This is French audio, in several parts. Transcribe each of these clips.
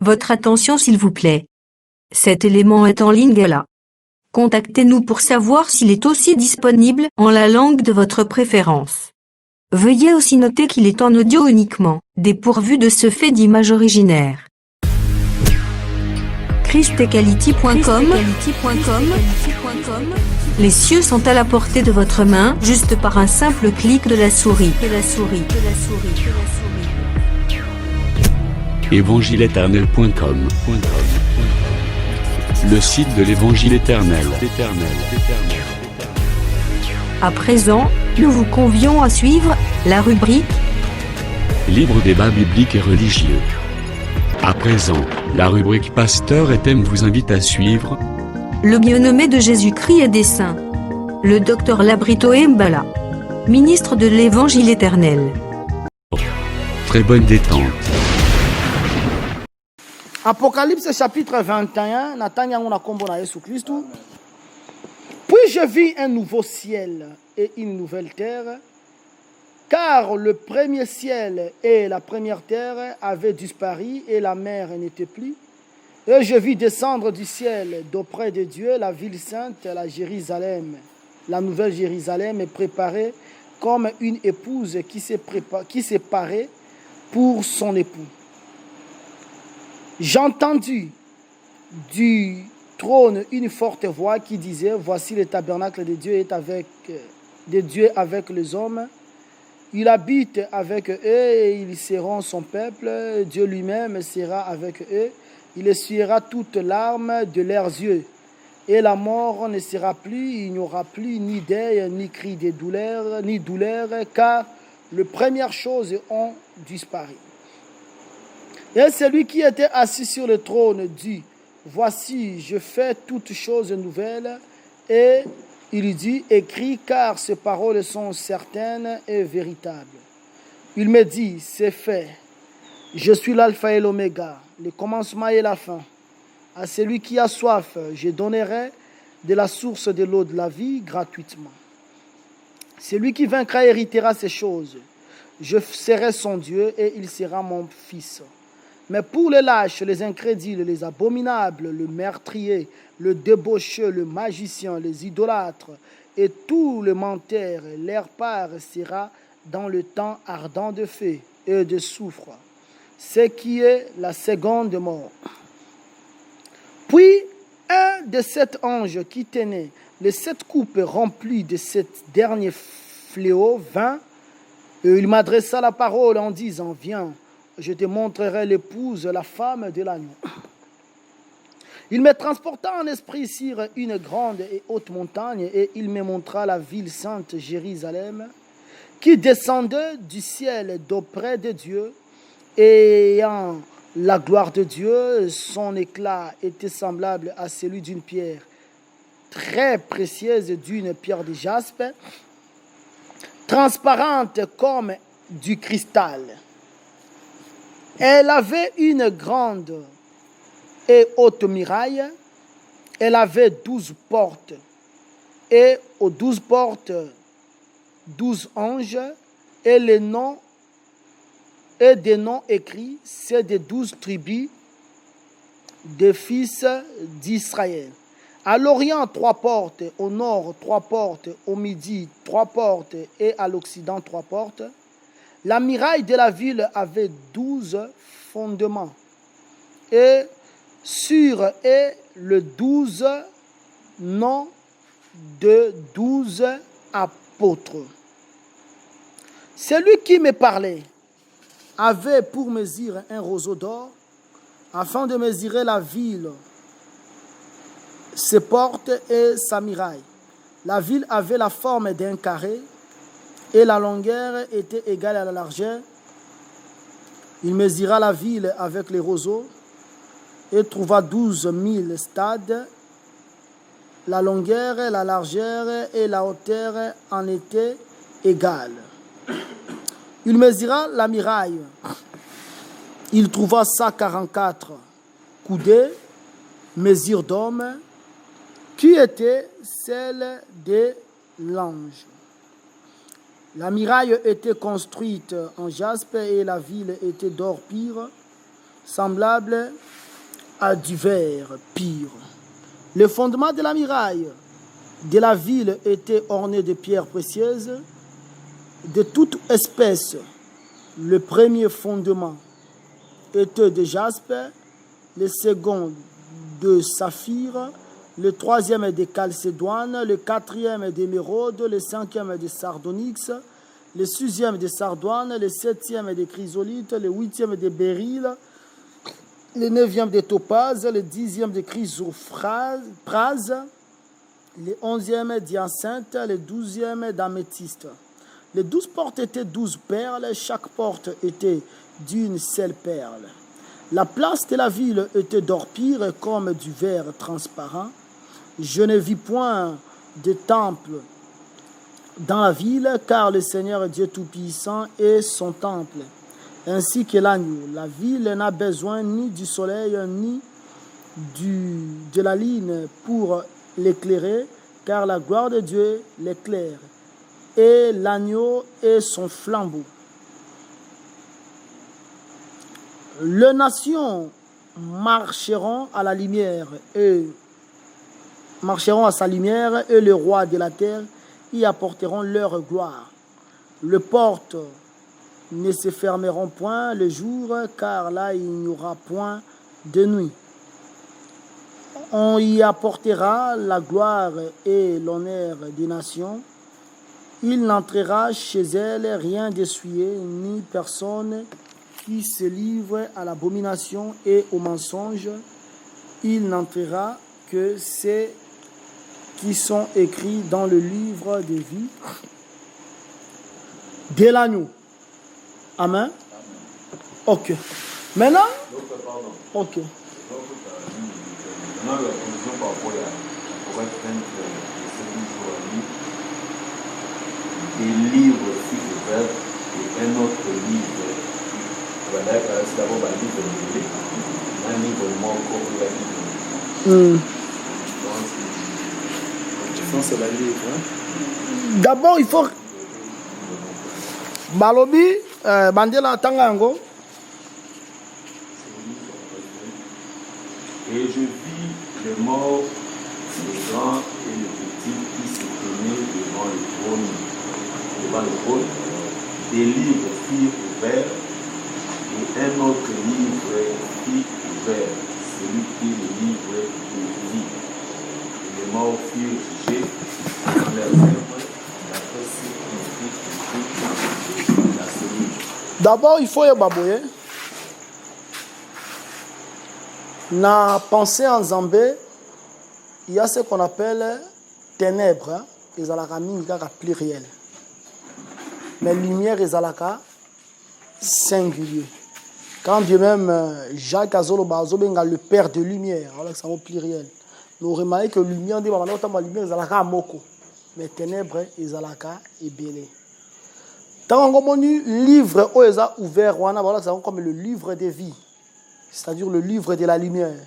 Votre attention s'il vous plaît. Cet élément est en ligne là. Contactez-nous pour savoir s'il est aussi disponible en la langue de votre préférence. Veuillez aussi noter qu'il est en audio uniquement, dépourvu de ce fait d'image originaire. christequality.com. Les cieux sont à la portée de votre main, juste par un simple clic de la souris. Évangileéternel.com, le site de l'Évangile éternel. À présent, nous vous convions à suivre la rubrique Libre débat biblique et religieux. À présent, la rubrique Pasteur et thème vous invite à suivre Le bien-aimé de Jésus-Christ et des saints. Le docteur Labrito Mbala, ministre de l'Évangile éternel. Très bonne détente. Apocalypse chapitre 21, Natania on a combo na Jésus Christ. Puis je vis un nouveau ciel et une nouvelle terre, car le premier ciel et la première terre avaient disparu et la mer n'était plus. Et je vis descendre du ciel d'auprès de Dieu la ville sainte, la Jérusalem. La nouvelle Jérusalem est préparée comme une épouse qui s'est parée pour son époux. J'entendis du trône une forte voix qui disait: voici le tabernacle de Dieu avec les hommes. Il habite avec eux et ils seront son peuple. Dieu lui-même sera avec eux. Il essuiera toutes larmes de leurs yeux. Et la mort ne sera plus, il n'y aura plus ni deuil, ni cri de douleur, ni douleur, car les premières choses ont disparu. Et celui qui était assis sur le trône dit: voici, je fais toutes choses nouvelles. Et il dit: écris, car ces paroles sont certaines et véritables. Il me dit: c'est fait. Je suis l'alpha et l'oméga, le commencement et la fin. À celui qui a soif, je donnerai de la source de l'eau de la vie gratuitement. Celui qui vaincra héritera ces choses. Je serai son Dieu et il sera mon fils. Mais pour les lâches, les incrédules, les abominables, le meurtrier, le débaucheux, le magicien, les idolâtres et tous les menteurs, leur part sera dans le temps ardent de feu et de soufre, ce qui est la seconde mort. Puis un de sept anges qui tenait les 7 coupes remplies de cet dernier fléau vint, et il m'adressa la parole en disant: viens, je te montrerai l'épouse, la femme de l'agneau. Il me transporta en esprit sur une grande et haute montagne, et il me montra la ville sainte Jérusalem, qui descendait du ciel d'auprès de Dieu, ayant la gloire de Dieu. Son éclat était semblable à celui d'une pierre très précieuse, d'une pierre de jaspe, transparente comme du cristal. Elle avait une grande et haute muraille. Elle avait 12 portes. Et aux 12 portes, 12 anges. Et les noms et des noms écrits, c'est des 12 tribus des fils d'Israël. À l'Orient, 3 portes. Au nord, 3 portes. Au midi, 3 portes. Et à l'Occident, 3 portes. La muraille de la ville avait 12 fondements. Et sur le 12 noms de 12 apôtres. Celui qui me parlait avait pour mesure un roseau d'or, afin de mesurer la ville, ses portes et sa muraille. La ville avait la forme d'un carré, et la longueur était égale à la largeur. Il mesura la ville avec les roseaux et trouva 12 000 stades. La longueur, la largeur et la hauteur en étaient égales. Il mesura la muraille. Il trouva 144 coudées, mesure d'homme, qui était celle de l'ange. La muraille était construite en jaspe et la ville était d'or pur, semblable à du verre pur. Le fondement de la muraille de la ville était orné de pierres précieuses, de toute espèce. Le premier fondement était de jaspe, le second de saphir, le troisième de calcédoine, le quatrième d'émeraude, le cinquième de sardonyx, le sixième de sardoine, le septième de chrysolite, le huitième de béryl, le neuvième de topaze, le dixième de chrysoprase, le onzième d'hyacinthe, le douzième d'améthyste. Les 12 portes étaient 12 perles, chaque porte était d'une seule perle. La place de la ville était d'or pur comme du verre transparent. Je ne vis point de temple dans la ville, car le Seigneur Dieu Tout-Puissant est son temple, ainsi que l'agneau. La ville n'a besoin ni du soleil, ni de la lune pour l'éclairer, car la gloire de Dieu l'éclaire, et l'agneau est son flambeau. Les nations marcheront à la lumière et marcheront à sa lumière, et les rois de la terre y apporteront leur gloire. Les portes ne se fermeront point le jour, car là il n'y aura point de nuit. On y apportera la gloire et l'honneur des nations. Il n'entrera chez elles rien d'essuyé, ni personne qui se livre à l'abomination et au mensonge. Il n'entrera que ceux qui sont écrits dans le livre de vie de l'agneau. Amen. Ok. Maintenant, ok. Maintenant, la position par rapport à pour être des livres fut ouvert et un autre livre. Voilà, c'est d'abord un livre de un livre mort comme la livre. Je pense que c'est la livre. D'abord, il faut. Balobi, Bandela Tangango. Et je vis les morts, les grands et les petits qui se tenaient devant le trône. Des livres furent ouverts et un autre livre fut ouvert, celui qui est le livre de vie. Et les morts furent jugés dans leurs œuvres d'après ce qui fut écrit dans ce livre. D'abord, il faut y babouiller. Na pensée en Zambé, il y a ce qu'on appelle ténèbres, ils ont la pluriel. Mais lumière, ils ont la singulier. Quand bien même Jacques Azolo Bazobenga, le père de lumière, alors que c'est un pluriel. Nous remarquons que lumière, dit, la lumière, ils ont la moko. Mais ténèbres, ils ont la ébélé. Tant qu'on livre, ils ont ouvert, c'est comme le livre de vie. C'est-à-dire le livre de la lumière.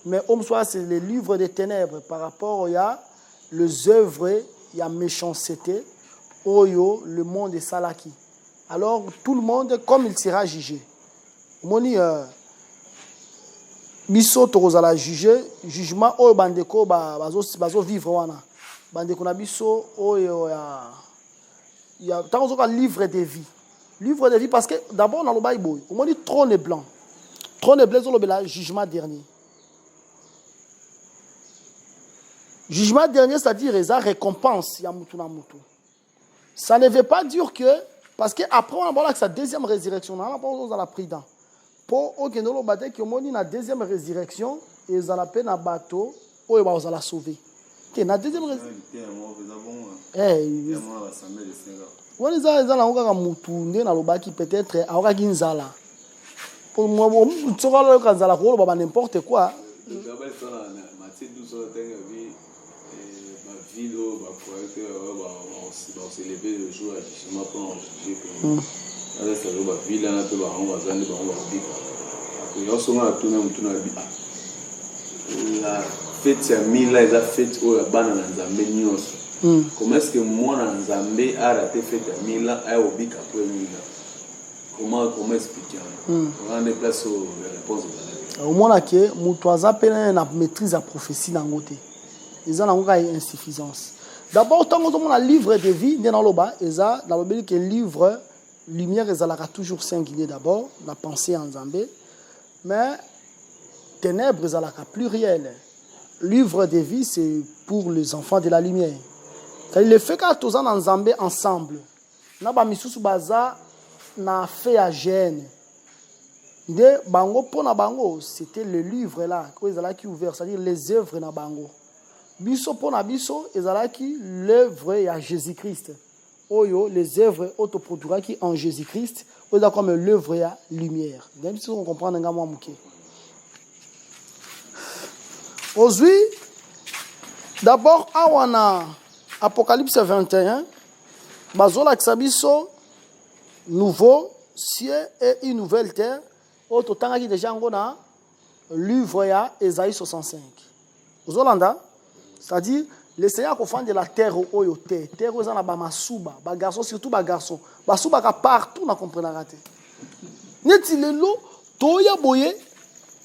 Mais homme soit c'est le livre des ténèbres par rapport à les œuvres, il y a méchanceté, oyo, le monde est salaki. Alors tout le monde, comme il sera jugé. Moni biso tokozala jugé, jugement oyo bandeko bazo vivre wana. Bandeko na biso oyo ya tant que livre de vie. Livre de vie parce que d'abord dans le Bible, on dit trône blanc. Trône blanc sur le jugement dernier. Jugement dernier, c'est-à-dire les récompense ya mutu na mutu. Ça ne veut pas dire que parce que après on a sa deuxième résurrection, on a pas la prudence. Pour aucun autre bateau qui moni na deuxième résurrection, ils ont la peine à bateau, ou ils vont la sauver. Que na deuxième résurrection. On les a la onga mutu na lobaki peut-être aura ginzala. Pour moi, tu seras là quand la roule va n'importe quoi. On s'est levé le jour à jugement pour en juger que là ça va ville là peut va on va zane on va dire que on s'en a tourné la fête ya mila eza fête o ya bana na Nzambe nyonso. Comment est-ce que moi na Nzambe a raté fête ya mila a obika pour mila? Comment expliquer? On a des places aux réponses. Au moins que mutoaza pene na maîtrise la prophétie dans côté. Ils ont encore une insuffisance. D'abord tant que on a livre de vie dans le bas, eza dans le que livre lumière ezalaka toujours singulier d'abord, la pensée en Zambé, mais ténèbres ezalaka pluriel. Livre de vie c'est pour les enfants de la lumière. C'est-à-dire le fait que tous en Zambé ensemble. Na ba misusu baza na fait à gêne. De bango pona bango, c'était le livre là, qui ouvert, c'est-à-dire les œuvres na bango. Biso pona biso, ezalaki l'œuvre à Jésus-Christ. Oyo les œuvres autoproduira qui en Jésus-Christ, oyo comme l'œuvre à lumière. Même si on comprend nga moi muké. Aujourd'hui, d'abord awana Apocalypse 21, bazola kisabiso nouveau ciel et une nouvelle terre. Autre temps qui déjà ngona livre ya Ésaïe 65. Ozolanda, c'est-à-dire le Seigneur ko fond de la terre oyo terre oza na ba masuba, ba garçon surtout ba garçon. Basuba ka partout na comprendre raté. Neti lelo toya boye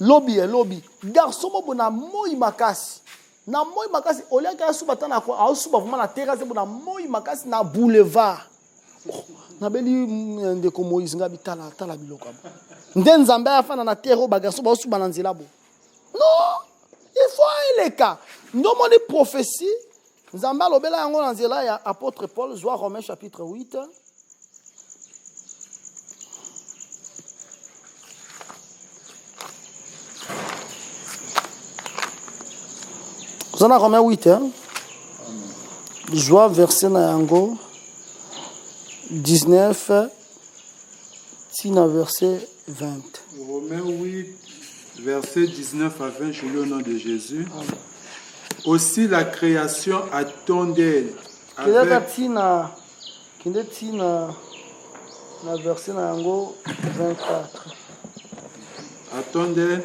lobby. Garçon mo bona moi makasi. Na moi makasi olia ka suba tana ko a suba vraiment na terre ze bona moi makasi na boulevard. Na beli ndeko Moïse nga bitala tala biloko. Nzambe afana na terre ba garçon ba suba na nzela bo. Non, il faut les cas. Nous avons des prophéties. Nzambe alobela yango na nzela ya apôtre Paul, Joie Romains chapitre 8. Vous en avez Romains 8, hein? Joie verset na yango 19 tina verset 20. Romains 8, verset 19 à 20, je lis au nom de Jésus. Amen. Aussi la création attendait avec... tina verset na yango 24. Attendait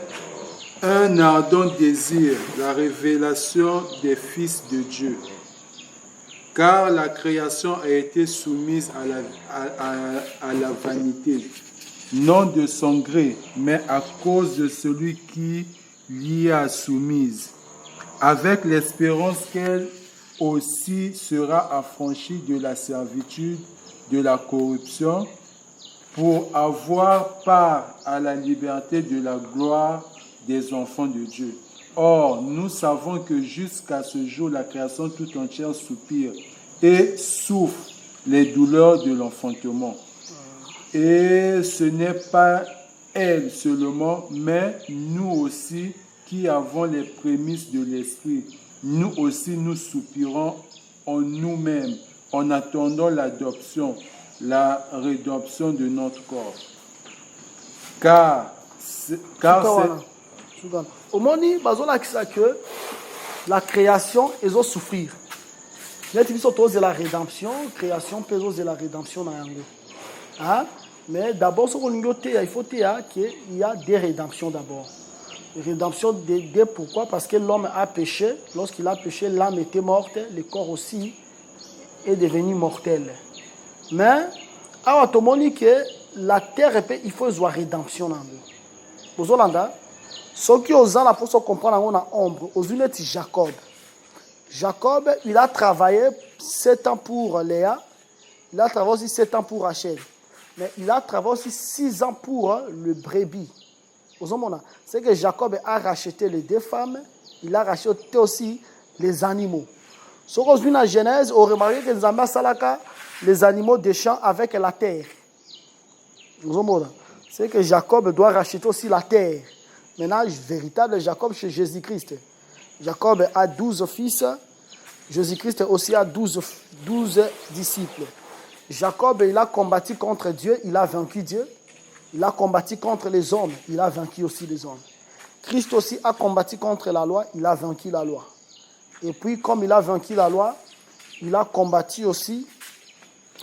un ardent désir, la révélation des fils de Dieu. Car la création a été soumise à la vanité, non de son gré, mais à cause de celui qui l'y a soumise, avec l'espérance qu'elle aussi sera affranchie de la servitude, de la corruption, pour avoir part à la liberté de la gloire des enfants de Dieu. Or, nous savons que jusqu'à ce jour, la création tout entière soupire et souffre les douleurs de l'enfantement. Et ce n'est pas elle seulement, mais nous aussi qui avons les prémices de l'esprit. Nous aussi, nous soupirons en nous-mêmes en attendant l'adoption, la rédemption de notre corps. Car c'est... Au moment où que la création est souffrir. Il y a la rédemption, création peut de la rédemption dans l'anglais. Hein? Mais d'abord, il faut qu'il y a des rédemptions d'abord. Rédemption pourquoi? Parce que l'homme a péché. Lorsqu'il a péché, l'âme était morte, le corps aussi est devenu mortel. Mais, alors, tout le monde dit que la terre, il faut une rédemption dans l'anglais. Aux Hollandais, ceux qui osent la pour comprendre on a ombre, aux unes Jacob. Jacob, il a travaillé 7 ans pour Léa, il a travaillé aussi 7 ans pour Rachel, mais il a travaillé aussi 6 ans pour le brebis. C'est que Jacob a racheté les 2 femmes, il a racheté aussi les animaux. Ce qu'on voit dans la Genèse, on remarque que Nzamba Salaka, les animaux des champs avec la terre. C'est que Jacob doit racheter aussi la terre. Maintenant, véritable Jacob chez Jésus-Christ. Jacob a 12 fils. Jésus-Christ aussi a 12 disciples. Jacob, il a combattu contre Dieu, il a vaincu Dieu. Il a combattu contre les hommes, il a vaincu aussi les hommes. Christ aussi a combattu contre la loi, il a vaincu la loi. Et puis, comme il a vaincu la loi, il a combattu aussi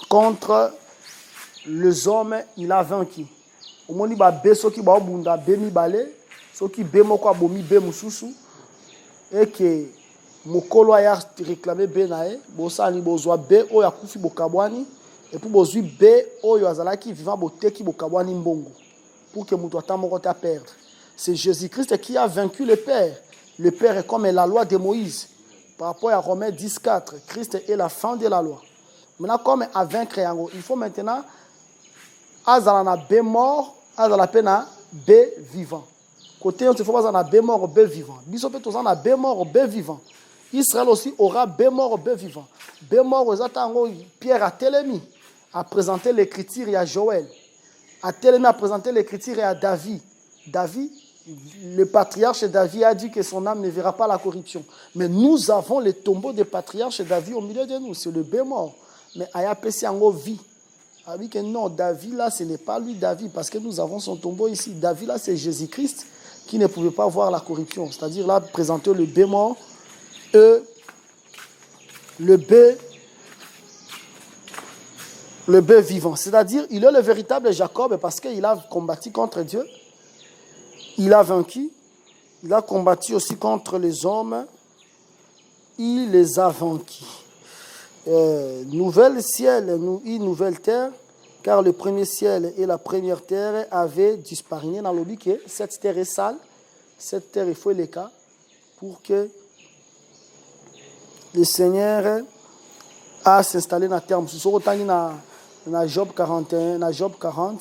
contre les hommes, il a vaincu. Au moment où il y a des ceux qui bemoko abomi bemususu et que mokolo a réclamé benae bosani bozwa be oya kufi bokabwani et pour bozwi be oyo azalaki vivant boteki bokabwani mbongo pour que mutu atamoko ta perdre. C'est Jésus-Christ qui a vaincu le Père. Le Père est comme la loi de Moïse. Par rapport à Romains 10, 4, Christ est la fin de la loi. Maintenant, comme à vaincre, il faut maintenant, azalana B mort, azala pena B vivant. Côté, il faut pas B mort, B vivant. Bisopé, tous en a B mort, B vivant. Israël aussi aura B mort, B vivant. B mort, Pierre a télémi à présenter l'écriture à Joël. A télémi à présenter l'écriture à David. David, le patriarche David a dit que son âme ne verra pas la corruption. Mais nous avons le tombeau du patriarche David au milieu de nous. C'est le B mort. Mais Aya Pessi en vie. A dit que non, David là, ce n'est pas lui David, parce que nous avons son tombeau ici. David là, c'est Jésus-Christ qui ne pouvait pas voir la corruption. C'est-à-dire là, présenter le B mort et le B vivant. C'est-à-dire, il est le véritable Jacob parce qu'il a combattu contre Dieu. Il a vaincu. Il a combattu aussi contre les hommes. Il les a vaincus. Nouvel ciel, une nouvelle terre, car le premier ciel et la première terre avaient disparu. Dans le que cette terre est sale, cette terre, il faut les cas pour que le Seigneur a s'installé dans la terre. Si vous avez dans Job 41, dans Job 40,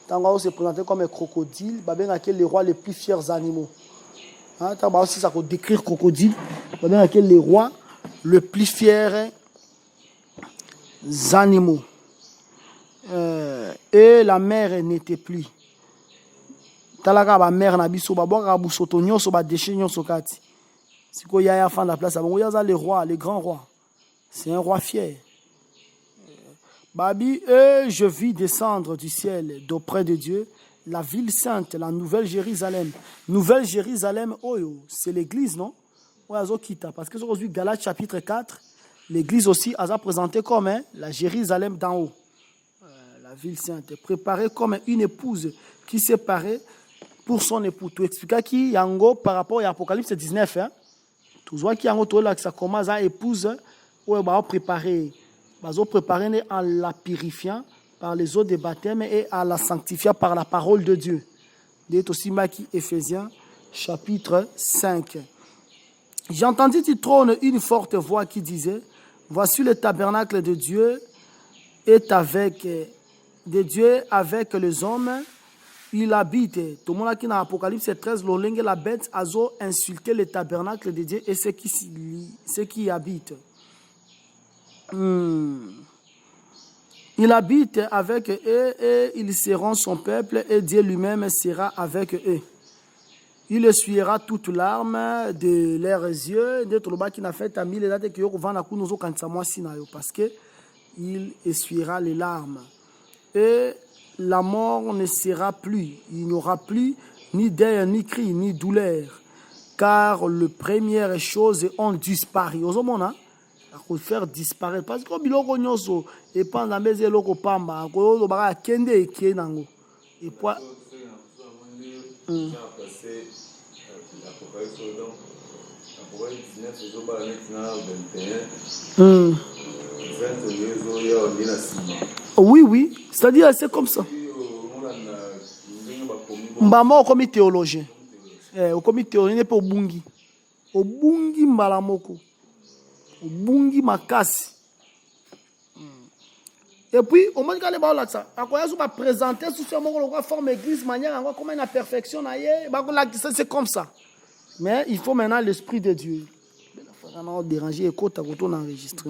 on se présenté comme un crocodile, les rois les plus fiers animaux. Si ça peut décrire crocodile, les rois les plus fiers animaux. Et la mer n'était plus. Talaka ba mer na biso ba boka busoto nyonso ba déchet nyonso kati. Siko yaya fan la place abongo yaza les rois, les grands rois. C'est un roi fier. Babi, je vis descendre du ciel d'auprès de Dieu la ville sainte, la nouvelle Jérusalem. Nouvelle Jérusalem, c'est l'église, non? Parce que aujourd'hui, Galates chapitre 4, l'église aussi a présenté comme la Jérusalem d'en haut. La ville sainte, préparée comme une épouse qui s'est parée pour son époux. Tu expliques qui yango par rapport à Apocalypse 19. Tu vois qui yango là que ça commence à épouse ou bah préparer. Bazo préparer en la purifiant par les eaux de baptême et en la sanctifiant par la parole de Dieu. C'est aussi Maki Éphésiens chapitre 5. J'ai entendu du trône une forte voix qui disait: voici le tabernacle de Dieu est avec les hommes. Il habite. Tout le monde qui dans Apocalypse 13, l'olenge la bête a insulté le tabernacle de Dieu et ceux qui y habitent. Il habite avec eux et ils seront son peuple et Dieu lui-même sera avec eux. Il essuiera toute larme de leurs yeux. Parce que il essuiera les larmes. Et la mort ne sera plus. Il n'y aura plus ni deuil, ni cri, ni douleur. Car les premières choses ont disparu. À faire disparaître. Parce que biloko nyonso et pendant les eloko pamba ko ba kende ekie nango. Et puis oui, c'est-à-dire c'est comme ça. Mbama comme théologien. Comme théologien n'est pas obungi. Obungi mbalamoko. Bungi makasi. Et puis, au moment où on va ça, on va présenter sous ce moment où on forme l'église, manière comment la perfection c'est comme ça. Mais il faut maintenant l'esprit de Dieu. On va déranger et côté à côté on enregistre.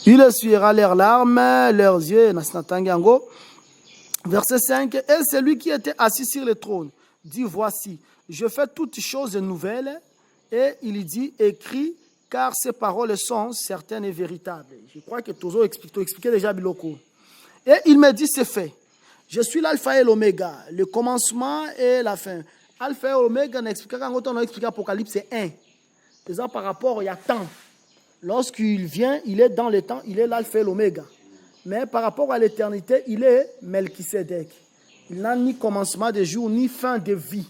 Il essuiera leurs larmes, leurs yeux. Verset 5. Et celui qui était assis sur le trône dit: voici, je fais toutes choses nouvelles. Et il dit: écris, car ces paroles sont certaines et véritables. Je crois que tu as expliqué déjà Biloko. Et il me dit: c'est fait. Je suis l'alpha et l'oméga, le commencement et la fin. Alpha et oméga, on a expliqué Apocalypse 1. C'est ça par rapport il y a temps. Lorsqu'il vient, il est dans le temps, il est l'alpha et l'oméga. Mais par rapport à l'éternité, il est Melchisedec. Il n'a ni commencement de jour, ni fin de vie.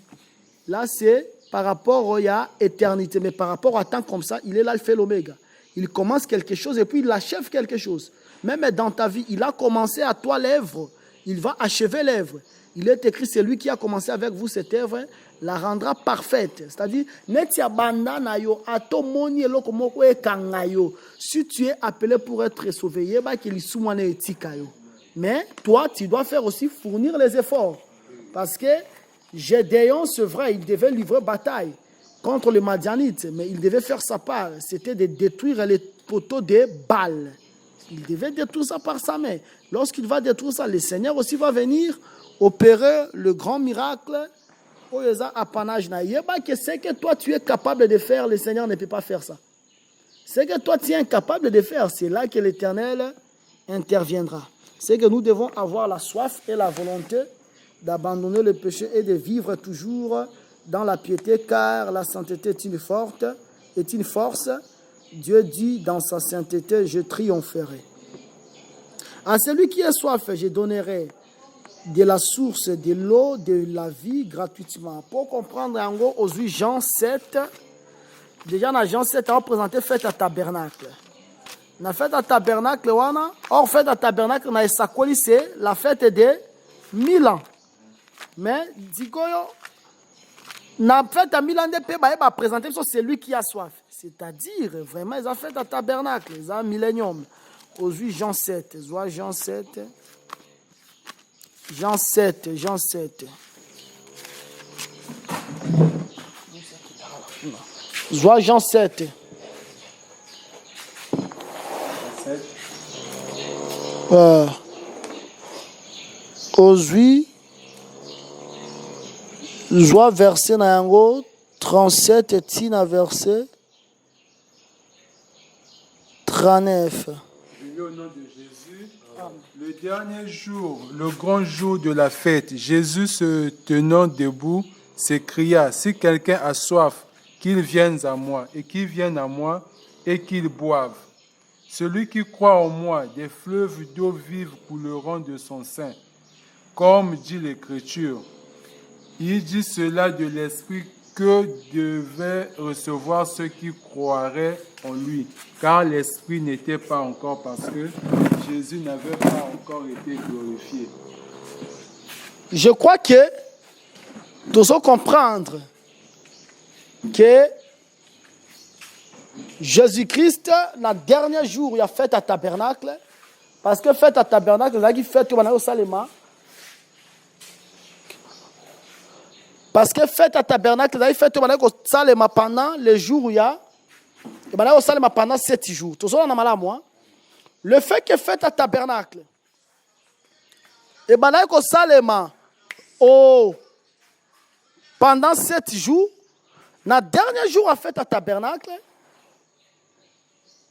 Là, c'est par rapport à l'éternité. Mais par rapport à temps comme ça, il est l'alpha et l'oméga. Il commence quelque chose et puis il achève quelque chose. Même dans ta vie, il a commencé à toi l'œuvre, il va achever l'œuvre. Il est écrit, c'est lui qui a commencé avec vous cette œuvre, la rendra parfaite. C'est-à-dire, si tu es appelé pour être sauvé, mais toi, tu dois faire aussi fournir les efforts. Parce que Gédéon, c'est vrai, il devait livrer bataille contre les Madianites, mais il devait faire sa part. C'était de détruire les poteaux de Baal. Il devait détruire ça par sa main. Lorsqu'il va détruire ça, le Seigneur aussi va venir opérer le grand miracle. C'est que toi tu es capable de faire, le Seigneur ne peut pas faire ça. C'est que toi tu es incapable de faire, c'est là que l'Éternel interviendra. C'est que nous devons avoir la soif et la volonté d'abandonner le péché et de vivre toujours dans la piété, car la sainteté est une force. Dieu dit dans sa sainteté, je triompherai. À celui qui a soif, je donnerai de la source de l'eau de la vie gratuitement. Pour comprendre en gros, aujourd'hui Jean 7, déjà dans Jean 7, on a présenté fête à tabernacle. La fête à tabernacle, or fête à tabernacle, c'est la fête de 1000 ans. Mais, la fête à 1000 ans, on présenter c'est lui qui a soif. C'est-à-dire, vraiment, ils ont fait à tabernacle, ils ont un millénium. Aujourd'hui Jean 7, Jean 7. Jean 7. Jean 7. Aujourd'hui, verset 37 et tina verset 39. Au nom de Jésus, le dernier jour, le grand jour de la fête, Jésus se tenant debout, s'écria, si quelqu'un a soif, qu'il vienne à moi, et qu'il vienne à moi, et qu'il boive. Celui qui croit en moi, des fleuves d'eau vive couleront de son sein, comme dit l'Écriture. Il dit cela de l'Esprit que devaient recevoir ceux qui croiraient en lui, car l'Esprit n'était pas encore, parce que Jésus n'avait pas encore été glorifié. Je crois que nous devons comprendre que Jésus-Christ, le dernier jour, il a fait à tabernacle, parce que fait à tabernacle, il a dit fait au Salema. Parce que fête à tabernacle, il fait au Salema pendant les jours où il y a, et au Salema pendant 7 jours. Tout ça, on a mal à moi. Le fait que fête à tabernacle, et au Salema, pendant 7 jours, dans le dernier jour à fête à tabernacle,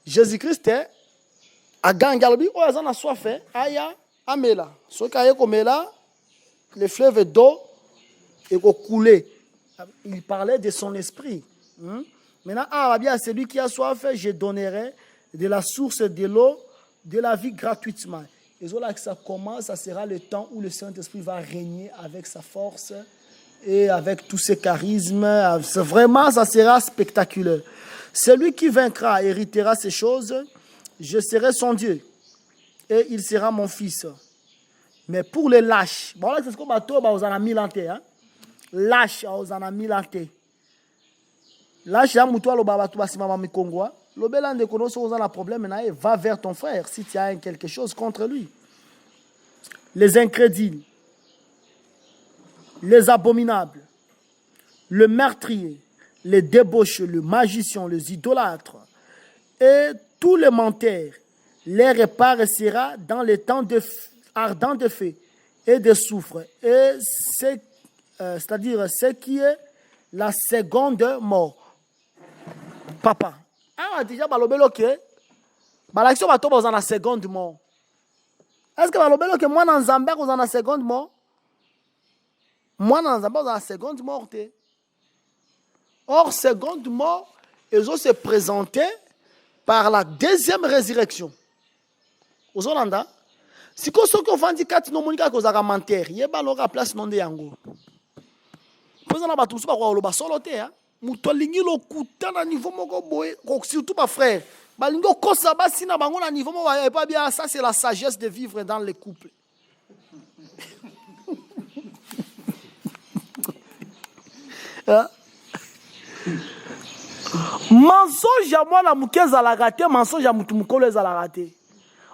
Jésus-Christ a gagné, oh, ils ont soif, aya, amela. Ce qui a comela, les fleuves d'eau, et couler. Il parlait de son esprit. Maintenant, bien, celui qui a soif, je donnerai de la source de l'eau de la vie gratuitement. Et là que ça commence, ça sera le temps où le Saint-Esprit va régner avec sa force et avec tous ses charismes. Vraiment, ça sera spectaculaire. Celui qui vaincra héritera ces choses. Je serai son Dieu et il sera mon fils. Mais pour les lâches, bon là c'est ce qu'on va vous en a mis l'anté, hein. Lâche aux en a mis l'anté. Lâche à moutoua le baba tuba simama mikongwa. Le belan de kono so un problème na va vers ton frère si tu as quelque chose contre lui. Les incrédules, les abominables, le meurtrier, les débauchés, le magicien, les idolâtres et tous les menteurs, leur repart sera dans les temps ardents de feu et de soufre. Et c'est-à-dire ce qui est la seconde mort. Papa. Ah, déjà, balobelo que l'action va tomber dans la seconde mort. Est-ce que balobelo que moi, dans Zambé, vous en la seconde mort? Moi, dans Zambé, vous en la seconde mort. Or, seconde mort, ils ont se présenté par la deuxième résurrection. Vous entendez? Si vous avez dit que vous avez mentir, vous avez la place non de yango. Vous avez tout ça, vous avez solo. Vous avez niveau surtout ma frère. Balingo kosa basi na bango na niveau mo pas bien, ça c'est la sagesse de vivre dans les couples. Hein? Mensonge ya mwana muke ezalaka te, mensonge ya mutu mukolo ezalaka te.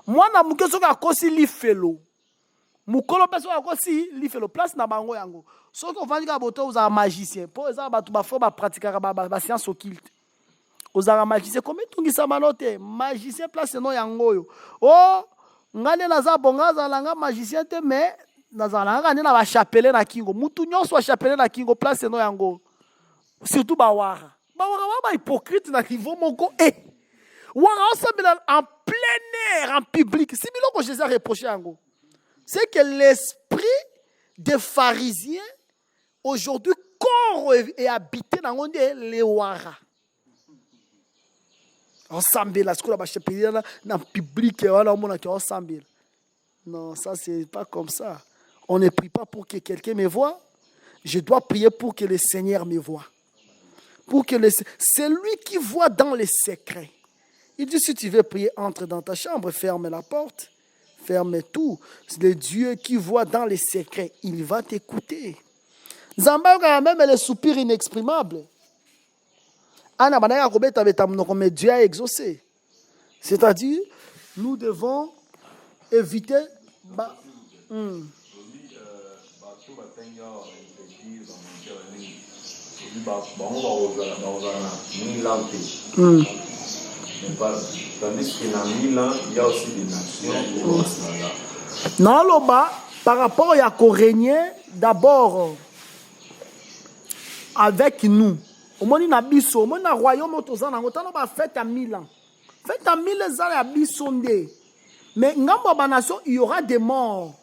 Mwana muke soki akosi lifelo, mukolo mpe soki akosi lifelo, place na bango yango. Soki ovandi kaka boto ozala magicien, mpo ezala bato bafo bapratikaka basiance occulte. Ozala magicien, komi tungisama no te, magicien place no yango oyo. Oh, nga nde naza bonga azalanga magicien te, mais nazalanga nde na bachapele na kingo. Mutu nyonso bachapele na kingo, place no yango. Surtout bawara. Bawara hypocrite na niveau moko. Wara ensemble en plein air, en public. C'est bien que Jésus a reproché yango. C'est que l'esprit des pharisiens aujourd'hui corps est habité dans les wara. Ensemble la scola bachapele na public wala mona ki ensemble. Non, ça c'est pas comme ça. On ne prie pas pour que quelqu'un me voie. Je dois prier pour que le Seigneur me voie. Pour que c'est lui qui voit dans les secrets. Il dit, si tu veux prier, entre dans ta chambre, ferme la porte, ferme tout. C'est le Dieu qui voit dans les secrets. Il va t'écouter. Zamba a même les soupirs inexprimables. Mais Dieu a exaucé. C'est-à-dire, nous devons éviter... Tandis que dans 1000 ans, il y a aussi des nations. Non, Loba, par rapport à qu'on régner d'abord avec nous. Au moins, il y a biso, au moins, il y a royaume, il y a fait à 1000 ans. Fait à 1000 ans, il y a bisondé. Mais dans la nation, il y aura des morts.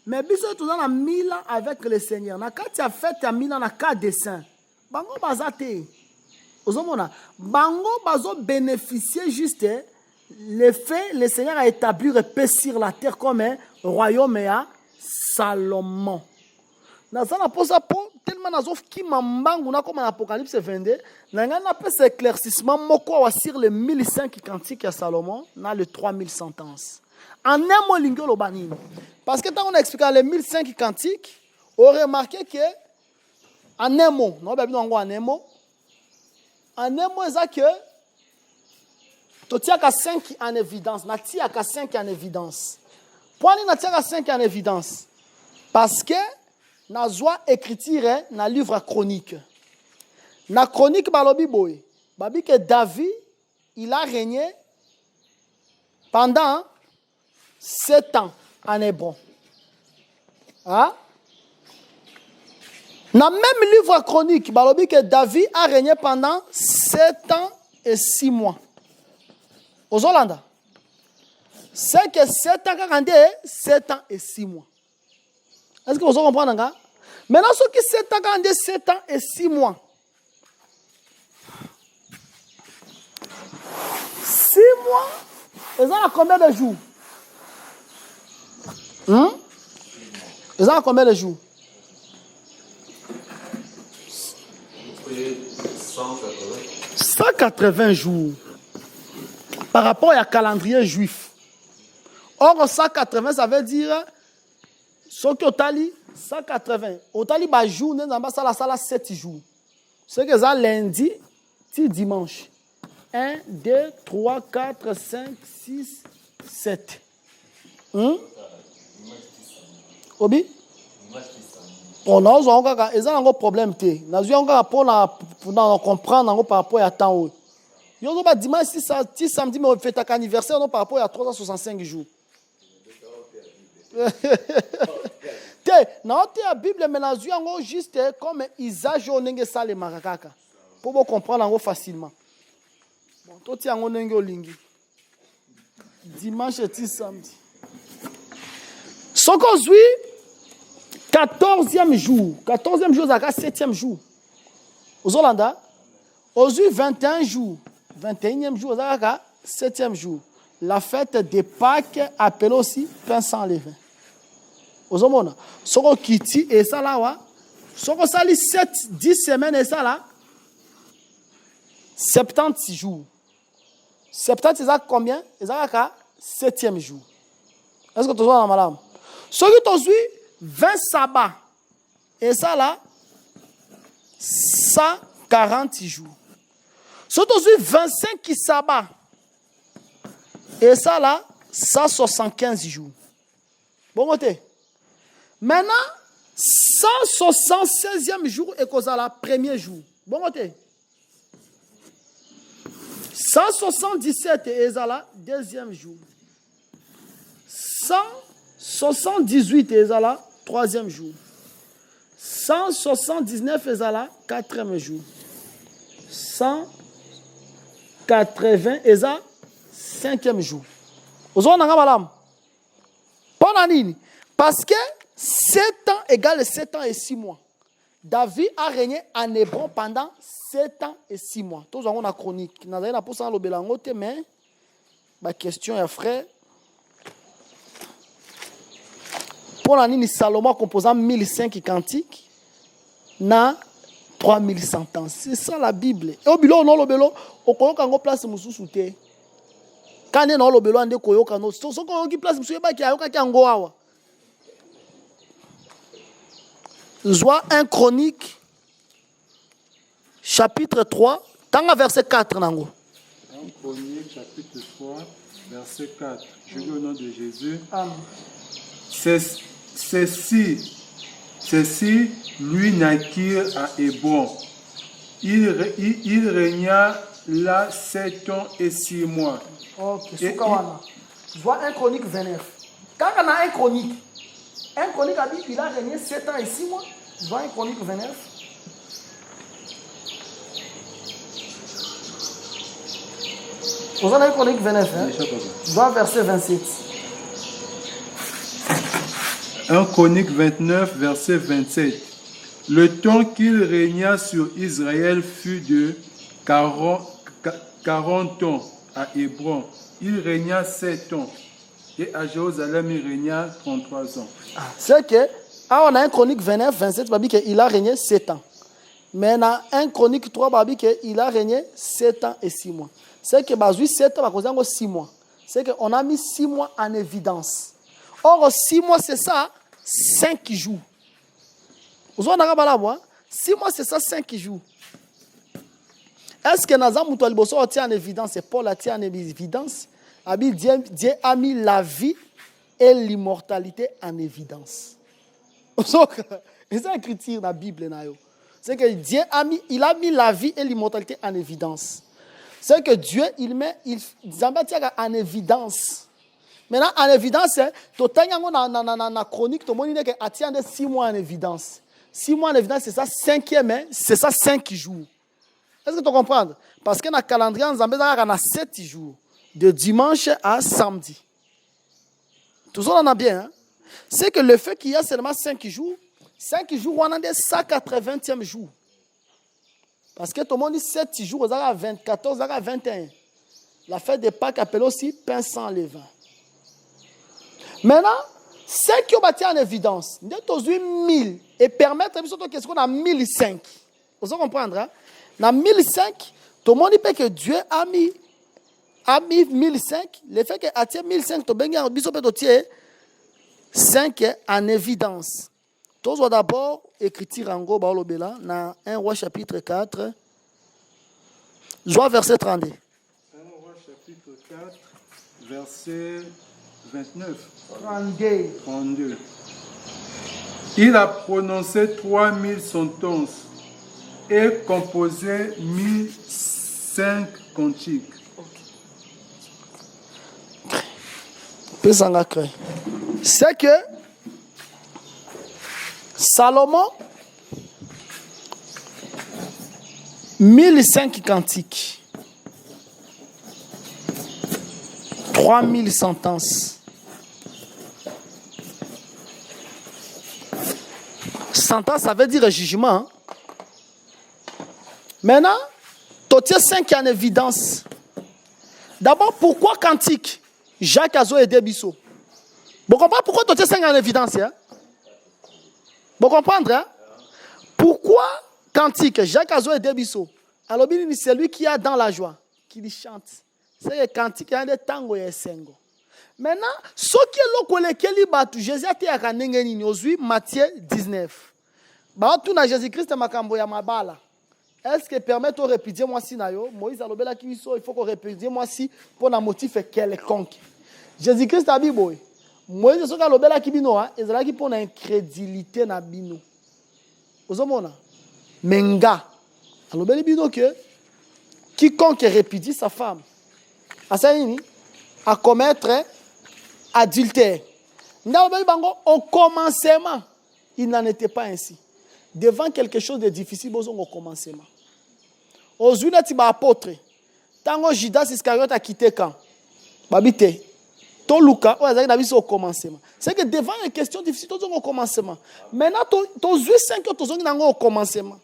Mais biso, il y a 1000 ans avec le Seigneur. Quand tu as fait à 1000 ans, il y a 4 desseins. Bango bazate. Bango bazo bénéficier juste le fait le Seigneur a établi paix sur la terre comme un royaume à Salomon. Dans ça na posa po tellement nazof ki mambangu na comme en Apocalypse 22, na ngana pe ce éclaircissement moko wa sur les 1005 cantiques à Salomon, na le 3000 sentences. En un mot lingolo banini. Parce que quand on a expliqué les 1005 cantiques, on remarqué que en un mot, non ben en un mot. En un mot, c'est que tu as 5 en évidence. Tu as 5 en évidence. Pourquoi tu as 5 en évidence? Parce que tu as écrit dans le livre chronique. Dans la chronique, que David, il a régné pendant 7 ans en Hébron. Hein? Dans le même livre chronique, que David a régné pendant 7 ans et 6 mois. Aux Hollandais. C'est que 7 ans, 7 ans et 6 mois. Est-ce que vous comprenez? Maintenant, ce qui 7 ans, 7 ans et 6 mois. 6 mois, ils ont combien de jours? Ils ont combien de jours? 180 jours par rapport au calendrier juif. Or, 180, ça veut dire ce que Otali, 180. Otali, bah, jour, nous avons ça 7 jours. C'est que ça, lundi, dimanche. 1, 2, 3, 4, 5, 6, 7. Obi? On a un problème. Nous avons un comprendre par rapport à temps. Nous avons dimanche, si samedi, mais on fait un anniversaire par rapport à 365 jours. Non, la Bible, mais nous avons juste comme Isaac, on a ça les marakaka. Pour comprendre facilement. Bon, toi, tu as un lingi. Dimanche et samedi. Ce qu'on suit. 14e jour, c'est le 7e jour. Aux Hollandais, aujourd'hui 21 jours, 21e jour, c'est le 7e jour. La fête de Pâques appelée aussi pain sans levain. Aux Hollandais, ce qu'on quitte et ça là, ce qu'on sali 10 semaines et ça là, 76 jours. 70 eza combien? Ezalaka 7e jour. Est-ce que tu vois madame? Ce qui tu suis 20 sabbats. Et ça là 140 jours. Ce qui tu suis 25 qui sabbats. Et ça là 175 jours. Bon côté. Maintenant 176e jour et cause à la premier jour. Bon côté. 177 et la deuxième jour. 178 et la troisième jour. 179 et la quatrième jour. 180 et la cinquième jour. Vous avez madame? Parce que 7 ans égale 7 ans et 6 mois. David a régné en Hébron pendant 7 ans et 6 mois. Tous avons une chronique. Nous avons pour ça le mais ma question est frère. Pour l'année Salomon composant 1005 cantiques na 3100 ans. C'est ça la Bible. Et au bilo non le belo au koyoka ngo place mususu te. Quand on a le belo ande koyoka no so ko place mususu ba ki ayoka ki ngo awa. Soit 1 Chronique, chapitre 3, tant verset 4. 1 Chronique, chapitre 3, verset 4. Je lis au nom de Jésus. Amen. Ceci lui naquirent à Hébron. Il régna là 7 ans et 6 mois. Ok, Soit 1 Chronique 29. Quand on a 1 Chronique, un chronique a dit qu'il a régné 7 ans et 6 mois. Je vois un chronique 29. Vous avez un chronique 29, hein? Je vois verset 27. 1 Chronique 29, verset 27. Le temps qu'il régna sur Israël fut de 40 ans à Hébron. Il régna 7 ans. Et à Jérusalem, il régna 33 ans. C'est que, on a un chronique 29, 27, il a régné 7 ans. Mais on a un chronique 3, il a régné 7 ans et 6 mois. C'est que, 7 ans, on a 6 mois. C'est qu'on a mis 6 mois en évidence. Or, 6 mois, c'est ça, 5 jours. Vous avez un 6 mois, c'est ça, 5 jours. Est-ce que Nazam Moutoualiboso tient en évidence? C'est Paul a tient en évidence. Dieu a mis la vie et l'immortalité en évidence. C'est ça écrit dans la Bible. C'est que Dieu a mis la vie et l'immortalité en évidence. C'est que Dieu, il met en évidence. Maintenant, en évidence, tu as une chronique, tu as 6 mois en évidence. 6 mois en évidence, c'est ça 5e, c'est ça 5 jours. Est-ce que tu comprends? Parce que dans le calendrier, on a 7 jours. De dimanche à samedi. Tout ça, on a bien. Hein? C'est que le fait qu'il y a seulement 5 jours, on a des 180e jour. Parce que tout le monde dit 7 jours, on a 14, on a 21. La fête de Pâques appelle aussi pain sans levain. Maintenant, ceux qui ont bâti en évidence, nous avons 1000 et permettre qu'est-ce qu'on a 1005. Vous comprendre? Hein? Dans 1005, tout le monde dit que Dieu a mis 1005, le fait que Atie 1005, tu as 5 en évidence. Tu dois d'abord écrire Rango Baolobela dans 1 Roi chapitre 4, verset 32. 1 Roi chapitre 4, verset 29. 32. Il a prononcé 3000 sentences et composé 1005 cantiques. C'est que Salomon 1005 cantiques, 3000 sentences. Sentence, ça veut dire jugement. Hein? Maintenant, tu as 5 en évidence. D'abord, pourquoi cantique? Jacques Azo et Debisso. Vous comprenez pourquoi tu as 5 en évidence? Hein? Vous comprenez? Hein? Pourquoi cantique? Jacques Azo et Debisso. Alors, c'est lui qui a dans la joie, qui lui chante. C'est que cantique y a des tango et sengo. Maintenant, ce qui est le keli batu Jésus a été à kanengeni ozui Matthieu 19. Ba tout na Jésus-Christ makambo ya mabala. Est-ce que permet de répéter moi si nayo Moïse a lobela ki biso il faut qu'on répète moi si pour un motif quelconque. Jésus-Christ a dit boy. Moïse so ka lobela ki bino hein, ezala ki pour incrédulité na bino. Ozomona. Menga. A lobeli bino que quiconque répudie sa femme à commettre adultère. Au commencement, il n'en était pas ainsi. Devant quelque chose de difficile, au commencement. Aux unes, apôtres. Tant Judas Iscariote a quitté quand Babité. Ton Lucas, au commencement. C'est que devant une question difficile, au commencement. Maintenant, ton 5 au commencement.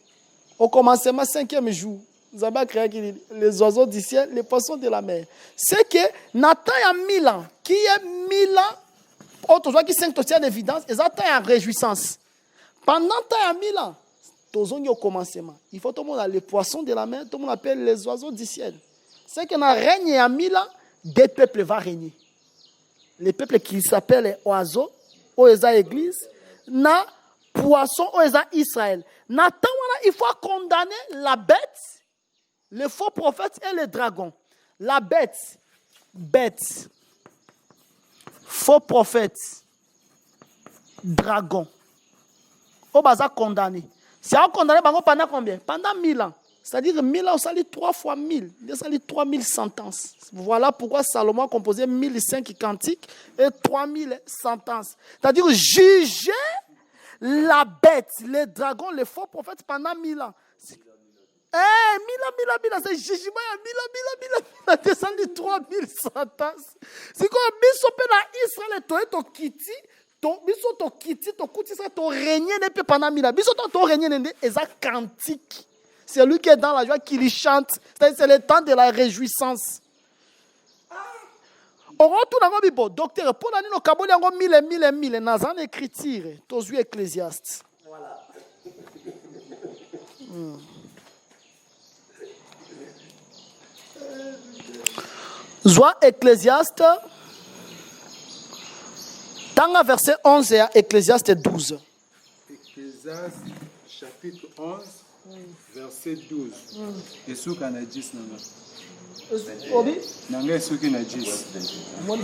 Au commencement, 5e jour. Nous avons créé les oiseaux du ciel, les poissons de la mer. C'est que Nathan a 1000 ans. Qui est 1000 ans? Autre qui 5 en évidence, ils attendent en réjouissance. Pendant que tu as 1000 ans, tu as au commencement. Il faut que tout le monde a les poissons de la mer, tout le monde appelle les oiseaux du ciel. C'est que dans le règne à 1000 ans, des peuples vont régner. Les peuples qui s'appellent les oiseaux, les églises, na poissons, les Israël. Nathan, il faut condamner la bête, les faux prophètes et les dragons. La bête, faux prophète, dragon. On va condamner. Si on condamne pendant combien? Pendant 1000 ans. C'est-à-dire 1000 ans, ça lit 3 fois 1000. Ça lit 3000 sentences. Voilà pourquoi Salomon a composé 1005 cantiques et 3000 sentences. C'est-à-dire juger la bête, les dragons, les faux prophètes pendant 1000 ans. 1000 ans, c'est jugement, 1000 ans, descendu 3000 sentences. C'est comme Bissopé dans Israël, ton kiti, ton kiti, ton kiti, ton régné pendant 1000 ans. Bissopé, ton régné, c'est un cantique. C'est lui qui est dans la joie, qui lui chante. C'est le temps de la réjouissance. On retourne dans le Bible. Docteur, pour l'année, nous avons 1000 dans un écriture. Tu as vu Ecclésiaste. Voilà. Zoa Ecclésiaste. Dans verset 11 et Ecclésiaste 12. Ecclésiaste chapitre 11, verset 12. Et ce qu'on a dit, Nanga suki na jis.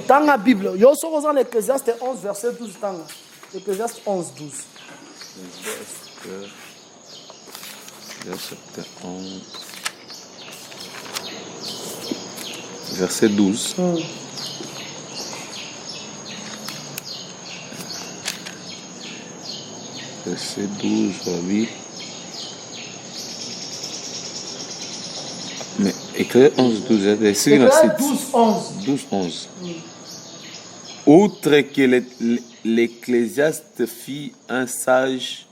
Dans la Bible, il y a aussi l'Ecclésiaste 11, verset 12. Ecclésiaste 11, 12. Chapitre 11, verset 12. Verset 12, oui. Mais écrit 11, 12, c'est 12, 11. Outre que l'Ecclésiaste fit un sage,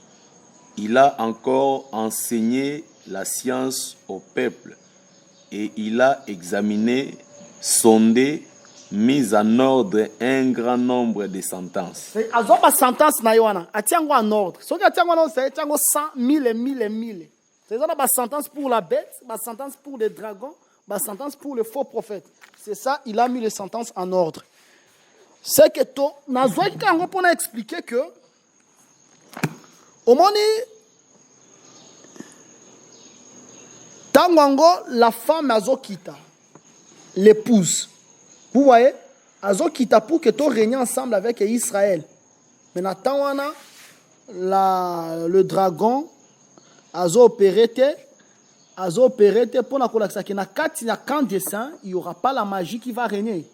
il a encore enseigné la science au peuple et il a examiné, sondé, mis en ordre un grand nombre de sentences. Sentence en ordre. Ce qui est en ordre, c'est 100, 1000. C'est une sentence pour la bête, une sentence pour les dragons, une sentence pour les faux prophètes. C'est ça, il a mis les sentences en ordre. C'est que on a expliqué que au moment Tangango, la femme azokita, l'épouse. Vous voyez, azokita pour que tu règnes ensemble avec Israël. Mais maintenant, le dragon azo opéré pour na kolakisa que na kati na camp de sang, il y aura pas la magie qui va régner.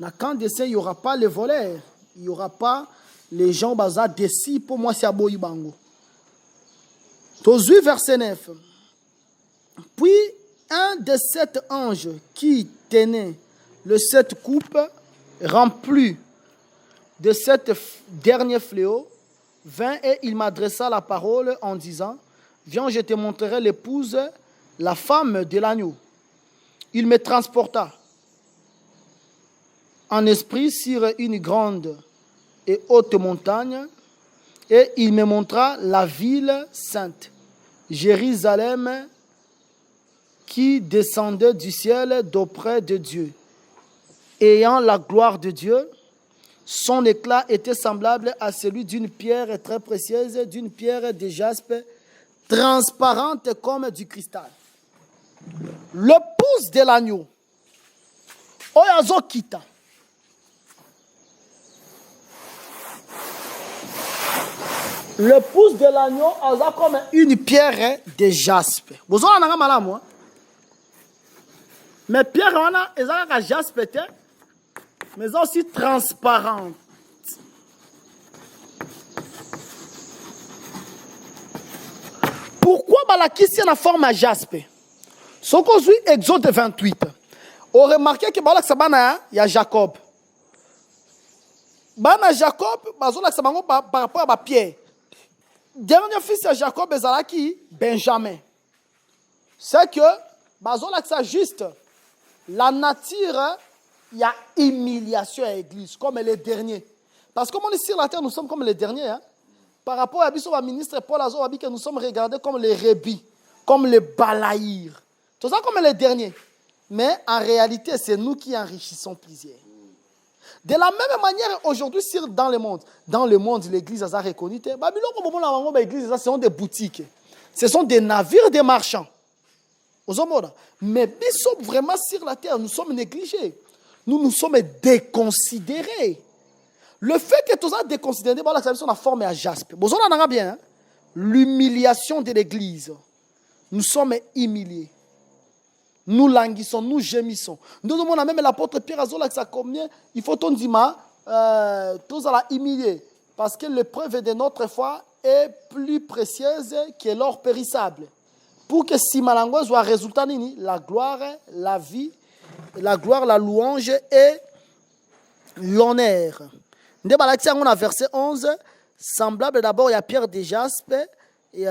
Na camp de sang, il y aura pas les voleurs, il y aura pas les gens baza décis pour moi c'est aboyi bango. Tozu verset 9. Puis un de 7 anges qui tenait le 7 coupes rempli de 7 derniers fléaux vint et il m'adressa la parole en disant: viens, je te montrerai l'épouse, la femme de l'agneau. Il me transporta en esprit sur une grande et haute montagne, et il me montra la ville sainte, Jérusalem, qui descendait du ciel d'auprès de Dieu. Ayant la gloire de Dieu, son éclat était semblable à celui d'une pierre très précieuse, d'une pierre de jaspe, transparente comme du cristal. Le pouce de l'agneau, oyazo kita. Le pouce de l'agneau a comme une pierre de jaspe. Vous en avez mal moi. Mais pierre on a ezaka jaspe mais aussi transparente. Pourquoi balakisi na forme à jaspe? Ce qu'on suit Exode 28. On remarque que balakisa bana ya Jacob. Bana Jacob bazolakisa bango par rapport à Pierre. Dernier fils de Jacob ezalaki Benjamin. C'est que bazolakisa juste la nature, il y a humiliation à l'église, comme les derniers. Parce que comme on est sur la terre, nous sommes comme les derniers. Hein? Par rapport à Bissot, ministre Paul Azo, que nous sommes regardés comme les rébis, comme les balaïrs. Tout ça comme les derniers. Mais en réalité, c'est nous qui enrichissons plusieurs. De la même manière, aujourd'hui, dans le monde, l'église a reconnu. L'église, ce sont des boutiques. Ce sont des navires, des marchands. Mais Bissot, vraiment sur la terre, nous sommes négligés. Nous sommes déconsidérés. Le fait que tout ça est déconsidéré, c'est la forme à jaspe. Vous en avez bien. Hein? L'humiliation de l'église. Nous sommes humiliés. Nous languissons, nous gémissons. Nous demandons même l'apôtre Pierre Azola que ça combien. Il faut ton dima, tous à la humilier. Parce que l'épreuve de notre foi est plus précieuse que l'or périssable. Pour que si malango soit résultat nini, la gloire, la vie, la gloire, la louange et l'honneur. On a verset 11, semblable d'abord, il y a pierre de jaspe et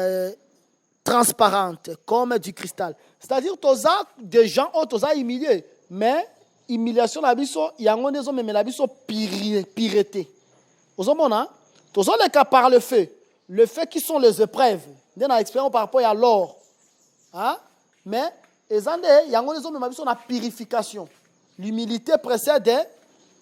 transparente, comme du cristal. C'est-à-dire, tous des gens ont humilié, mais humiliation, il y a des hommes, mais la vie sont piretés. Vous savez, tous les cas par le fait qui sont les épreuves, dans l'expérience par rapport à l'or. Hein? Mais il y a des hommes qui sont la purification. L'humilité précède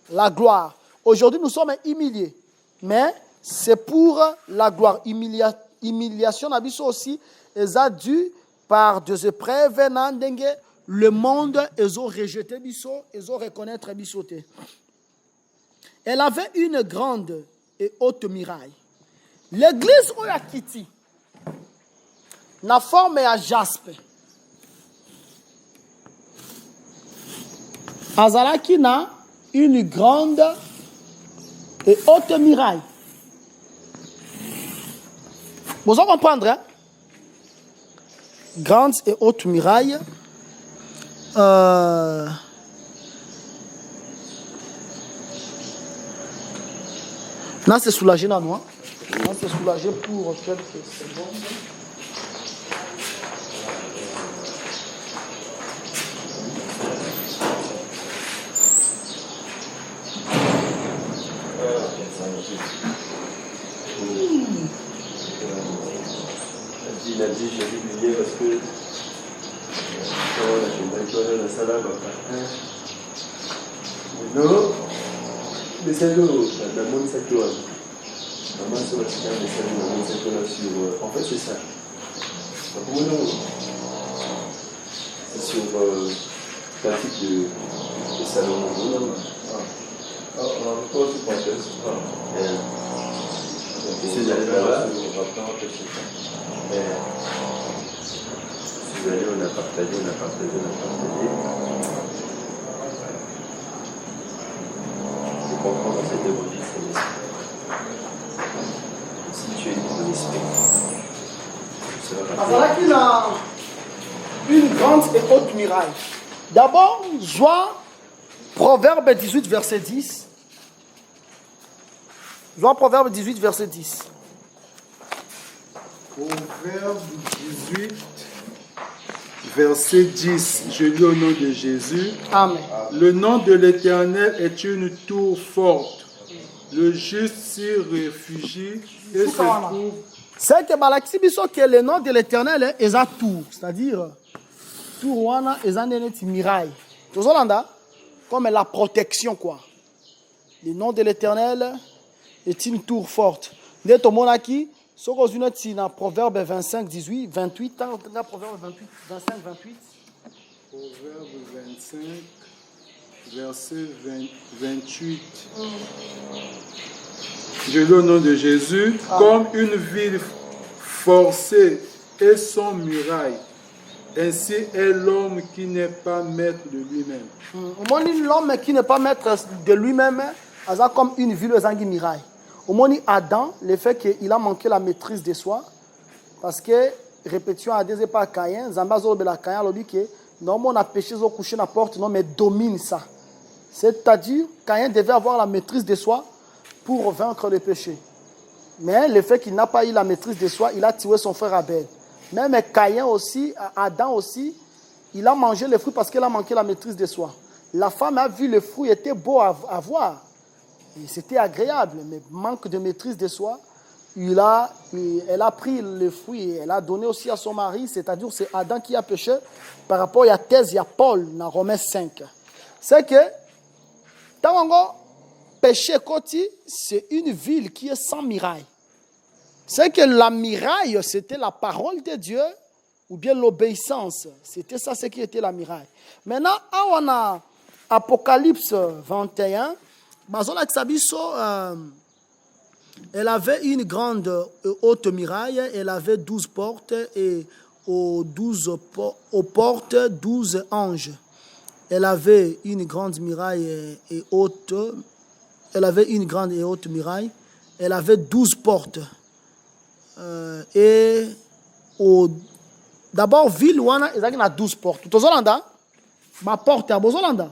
la gloire. Aujourd'hui, nous sommes humiliés. Mais c'est pour la gloire. Humiliation aussi, ils ont dû, par des épreuves, le monde, ils ont rejeté Bissot, ils ont reconnaître Bissoté. Elle avait une grande et haute muraille. L'église où il y a Kiti, la forme est à jaspe. Azalaki na une grande et haute muraille. Vous allez comprendre, hein? Grande et haute muraille. Là, c'est soulagé, là, non? Là, c'est soulagé pour quelques secondes. Il a dit, j'ai oublié parce que j'ai la salade non, mais c'est l'eau, la monde s'accorde. Maman se va tirer les salades, la monde s'accorde sur. En fait, c'est ça. C'est sur pratique de salon. On a encore ce contexte. C'est là-bas. On a partagé. Je comprends dans cette évolution, si tu es dans l'esprit, Voilà qu'il a une grande et haute muraille. D'abord, Joie, Proverbe 18, verset 10. Joie, Proverbe 18, verset 10. Proverbe 18, verset 10. Je lis au nom de Jésus. Amen. Le nom de l'Éternel est une tour forte. Le juste s'y réfugie et se trouve. C'est que le nom de l'Éternel est à tour. C'est-à-dire, tour wana ezande neti miraille. Tozolanda comme la protection quoi. Le nom de l'Éternel est une tour forte. Nde tomonaki soko zuneti na Proverbe 25 18 28 dans Proverbe 28 25 28. Proverbe 25, verset 28. Je lis au nom de Jésus. Comme une ville forcée et sans muraille, ainsi est l'homme qui n'est pas maître de lui-même. L'homme qui n'est pas maître de lui-même, c'est comme une ville aux miraille. Au moins, Adam, le fait qu'il a manqué la maîtrise de soi, parce que, répétition à des pas Caïn, Zambazo de la Caïn, l'a dit que, non, on a péché, on a couché la porte, non, mais domine ça. C'est-à-dire, Caïn devait avoir la maîtrise de soi pour vaincre le péché. Mais le fait qu'il n'a pas eu la maîtrise de soi, il a tué son frère Abel. Même Caïn aussi, Adam aussi, il a mangé les fruits parce qu'il a manqué la maîtrise de soi. La femme a vu le fruit, était beau à voir. C'était agréable, mais manque de maîtrise de soi, elle a pris le fruit et elle a donné aussi à son mari, c'est-à-dire c'est Adam qui a péché par rapport à thèse, il y a Paul dans Romains 5. C'est que, Tawango, péché Koti, c'est une ville qui est sans miraille. C'est que la miraille, c'était la parole de Dieu ou bien l'obéissance. C'était ça ce qui était la miraille. Maintenant, on a Apocalypse 21. Elle avait une grande haute muraille, elle avait 12 portes et aux portes 12 anges. Elle avait une grande muraille et haute. Elle avait une grande et haute muraille. Elle avait 12 portes. D'abord, ville, il y a 12 portes. Tozolanda, ma porte à Bozolanda.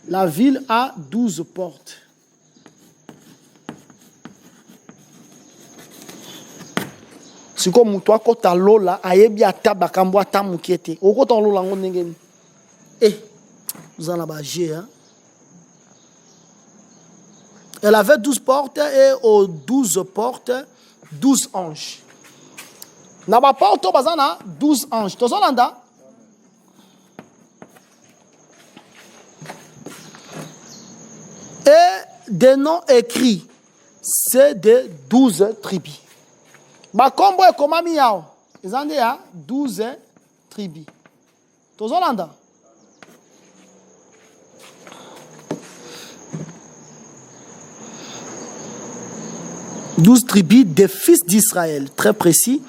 La ville a 12 portes. C'est comme toi, quand tu as l'eau là, ayebi ata bakambo ata mukiete. Au quand l'eau là, on n'engage. Vous en avez gé, hein. Elle avait 12 portes et aux 12 portes, 12 anges. Dans la porte, il y a 12 anges. Tu as et des noms écrits, c'est de 12 tribus. Bakombo et Komami Yao, ils ont dit 12 tribus. Tu as 12 tribus des fils d'Israël, très précis.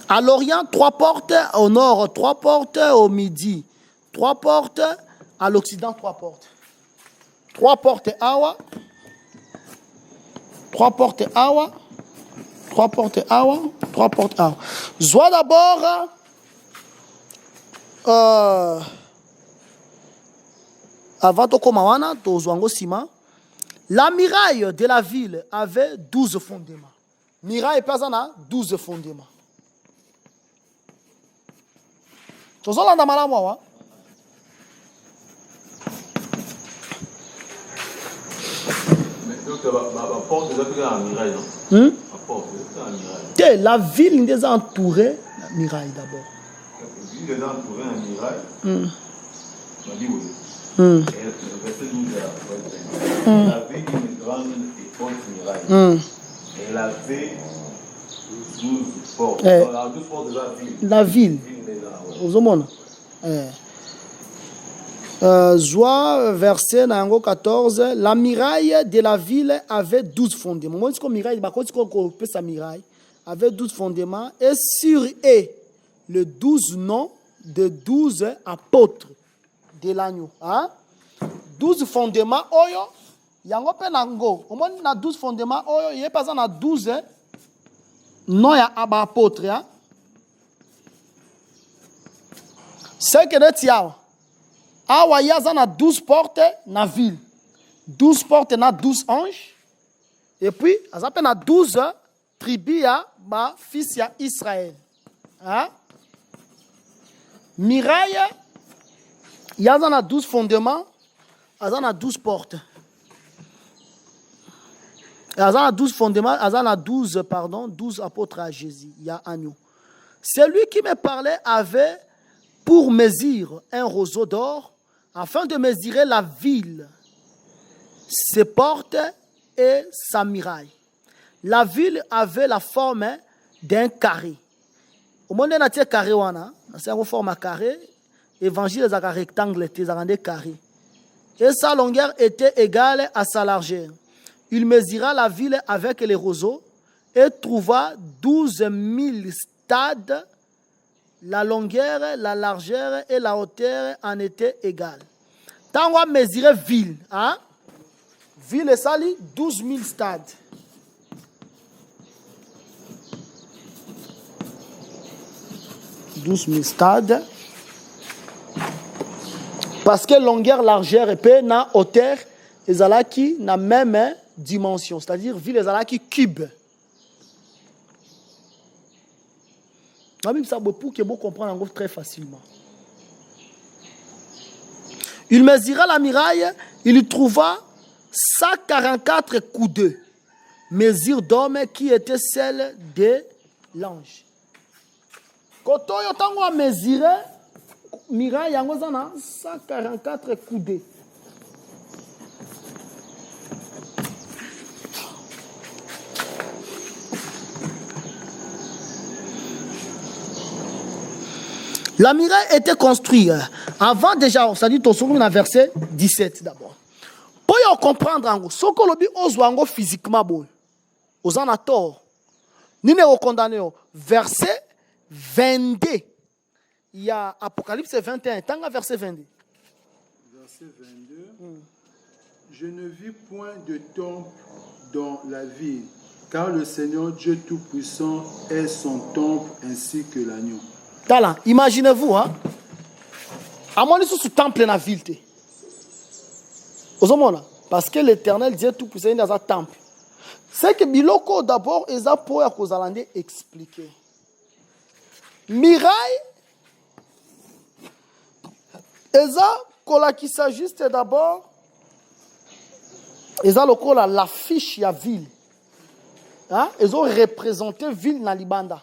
À l'Orient, 3 portes, au nord, 3 portes, au midi, 3 portes, à l'Occident, 3 portes. 3 portes Awa, 3 portes Awa, 3 portes Awa, 3 portes Awa. Soit d'abord, avant de commencer, la muraille de la ville avait 12 fondements. Muraille pesana 12 fondements. Tu as la malawa. La porte est la muraille, non? La porte est la muraille. La ville est entourée de la muraille d'abord. La ville est entourée de la muraille. La ville, oui. Et le verset 12 elle avait une grande et haute muraille. Elle avait 12 portes. La 12 portes de la ville. La ville. Aux hommes. Verset 14. La muraille de la ville avait 12 fondements. Moi, c'est muraille, sa muraille avait 12 fondements. Et sur eux, les 12 noms de 12 apôtres de l'agneau. 12 fondements, oyo, yango pe nango. Au moins, na 12 fondements, oyo, il y a pas na 12 noms ya apôtres. C'est que nous avons. Awa yazana 12 portes na ville. 12 portes na 12 anges. Et puis, azapé na 12 tribus ya ba fils ya Israël. Miraille, yazana 12 fondements, azana 12 portes. Azana 12 fondements, azana 12 apôtres à Jésus. Il y a agneau. Celui qui me parlait avait pour mesurer un roseau d'or, afin de mesurer la ville, ses portes et sa muraille. La ville avait la forme d'un carré. Au monde, on a un carré, c'est une forme à carré. Évangile, c'est un rectangle, c'est un carré. Et sa longueur était égale à sa largeur. Il mesura la ville avec les roseaux et trouva 12 000 stades. La longueur, la largeur et la hauteur en étaient égales. Tant qu'on mesurer ville, hein? Ville est sali 12 000 stades. Stades. Parce que longueur, largeur et na hauteur, les alaki na même dimension. C'est-à-dire, ville les alaki cube. La Bible, ça pour que vous compreniez très facilement. Il mesura la muraille, il trouva 144 coudées, mesure d'homme qui était celle de l'ange. Quand on a mesuré, muraille, il y a 144 coudées. La muraille était construite avant déjà, c'est-à-dire dans le verset 17 d'abord. Pour comprendre, ce que l'on dit aux physiquement, aux en tort, nous ne condamné. Verset 22, il y a Apocalypse 21, tant que verset 22. Verset 22, je ne vis point de temple dans la ville, car le Seigneur Dieu Tout-Puissant est son temple ainsi que l'agneau. Tala, imaginez-vous, hein? À mon sous temple dans la ville. Parce que l'Éternel Dieu Tout-Puissant est dans un temple. C'est que Biloko d'abord, ils ont pour expliquer. Miraille, ils ont qui s'agisse d'abord, ils ont l'affiche de la ville. Hein? Ils ont représenté la ville dans Libanda.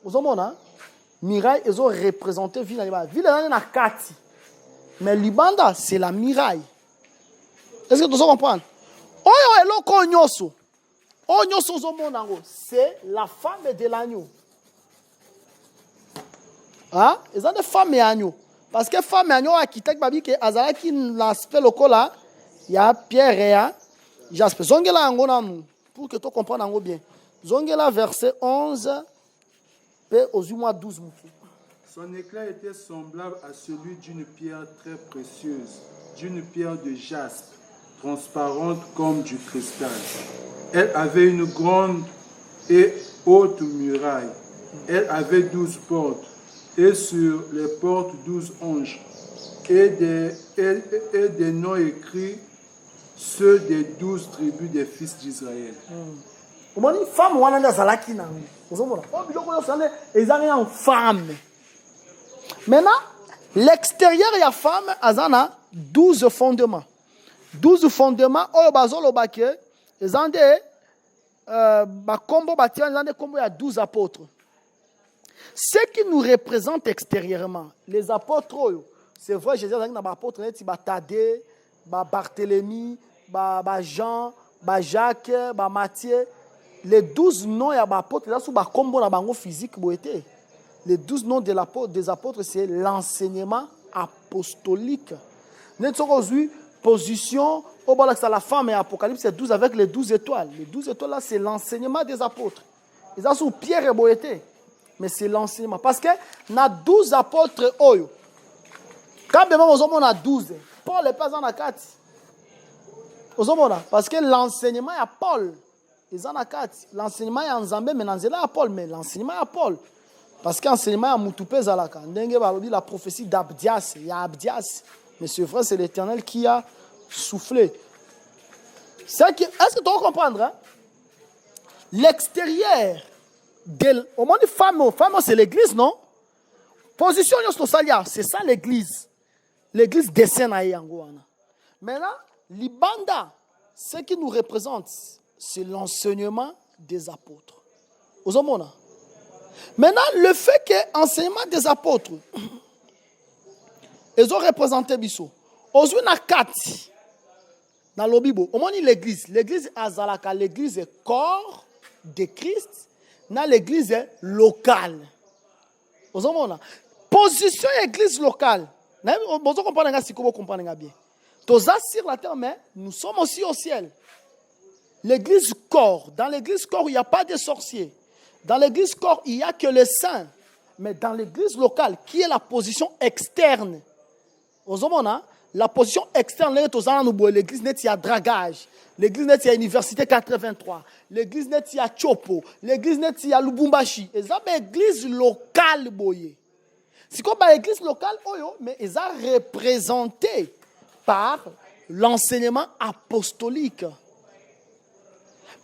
Vous avez hein? Miraille, ils ont représenté la ville dans Libanda. La ville est dans Kati. Mais Libanda, c'est la miraille. Est-ce que tu comprends? C'est la femme de l'agneau. Hein? Ils ont des femmes et agneaux. Parce que femme et agneau, architecte, babi, que Azara qui l'aspect local là, il y a Pierre et hein? Jasper. Zongela angonamu. Pour que tu comprennes bien. Zongela verset 11, et aux 12. Son éclat était semblable à celui d'une pierre très précieuse, d'une pierre de jaspe, transparente comme du cristal. Elle avait une grande et haute muraille. Elle avait 12 portes, et sur les portes 12 anges, et des noms écrits, ceux des 12 tribus des fils d'Israël. Une femme ou une zalaki na femme. Maintenant, l'extérieur de la femme a 12 fondements. 12 fondements, ils ont des combo, il y a 12 apôtres. Ce qui nous représente extérieurement, les apôtres, c'est vrai, Jésus a dit que les apôtres, Thaddée, Barthélemy, Jean, Jacques, Matthieu, les 12 noms d'apôtres, physique. Les 12 noms des apôtres, c'est l'enseignement apostolique. Nous avons position, la femme et Apocalypse, c'est 12 avec les 12 étoiles. Les 12 étoiles, là, c'est l'enseignement des apôtres. Ils ont sous Pierre et Boété. Mais c'est l'enseignement. Parce que nous avons 12 apôtres. Quand même, on a 12. Paul n'est pas en a 4. Parce que l'enseignement est à Paul. Ils en a 4. L'enseignement est en Zambé, mais il à Paul. Mais l'enseignement est à Paul. Parce que l'enseignement est à Moutoupé Zalaka. La prophétie d'Abdias. Il y a Abdias. Mais c'est vrai, c'est l'Éternel qui a soufflé. Est-ce que tu vas comprendre? Hein? L'extérieur, au moins, femme, c'est l'église, non? Position, c'est ça l'église. L'église descend à Yangoana. Maintenant, l'Ibanda, ce qui nous représente, c'est l'enseignement des apôtres. Maintenant, le fait que l'enseignement des apôtres, ils ont représenté biso. Aujourd'hui, na kati, dans le Bible, on dit l'église. L'église azalaka, l'église est corps de Christ. Na l'église est locale. Vous avez position église locale. Vous comprenez si vous comprenez bien. Tous sur la terre, mais nous sommes aussi au ciel. L'église corps. Dans l'église corps, il n'y a pas de sorciers. Dans l'église corps, il n'y a que les saints. Mais dans l'église locale, qui est la position externe? Vous avez la position externe, l'église net, il y a dragage. L'église net, il y a Université 83. L'église net, il y a Chopo. L'église net, il y a Lubumbashi. Et ça, c'est l'église locale. C'est comme l'église locale, mais ils sont représentés par l'enseignement apostolique.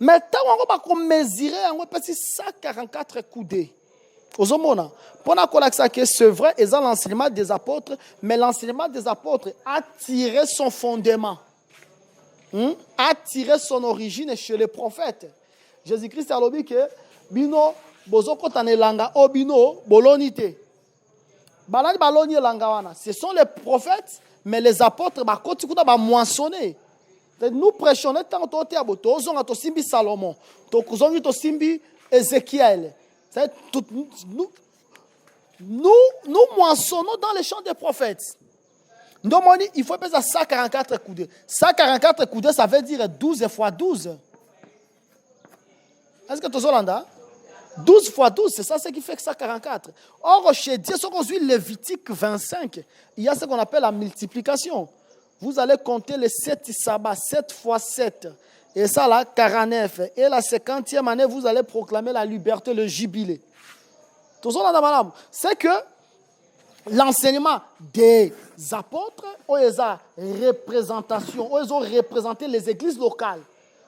Mais tant qu'on va mesurer, on va passer 144 coudées. C'est vrai, ils ont l'enseignement des apôtres, mais l'enseignement des apôtres a tiré son fondement, a tiré son origine chez les prophètes. Jésus-Christ a dit que bino bozoko tanelanga obino bolonite. Balani baloni langa wana. Ce sont les prophètes, mais les apôtres ba kotikuda ba moissonner. Nous prêchons tant to abo to zonga to simbi Salomon, to kuzongi to simbi Ézéchiel. Nous moissonnons dans les champs des prophètes. Donc, il faut peser 144 coudées. 144 coudées, ça veut dire 12 fois 12. Est-ce que tu as 12 fois 12, c'est ça ce qui fait 144. Or, chez Dieu, si on suit Lévitique 25, il y a ce qu'on appelle la multiplication. Vous allez compter les 7 sabbats, 7 fois 7. Et ça, là, 49. Et la 50e année, vous allez proclamer la liberté, le jubilé. Tout ça, madame, c'est que l'enseignement des apôtres, ils ont représenté les églises locales.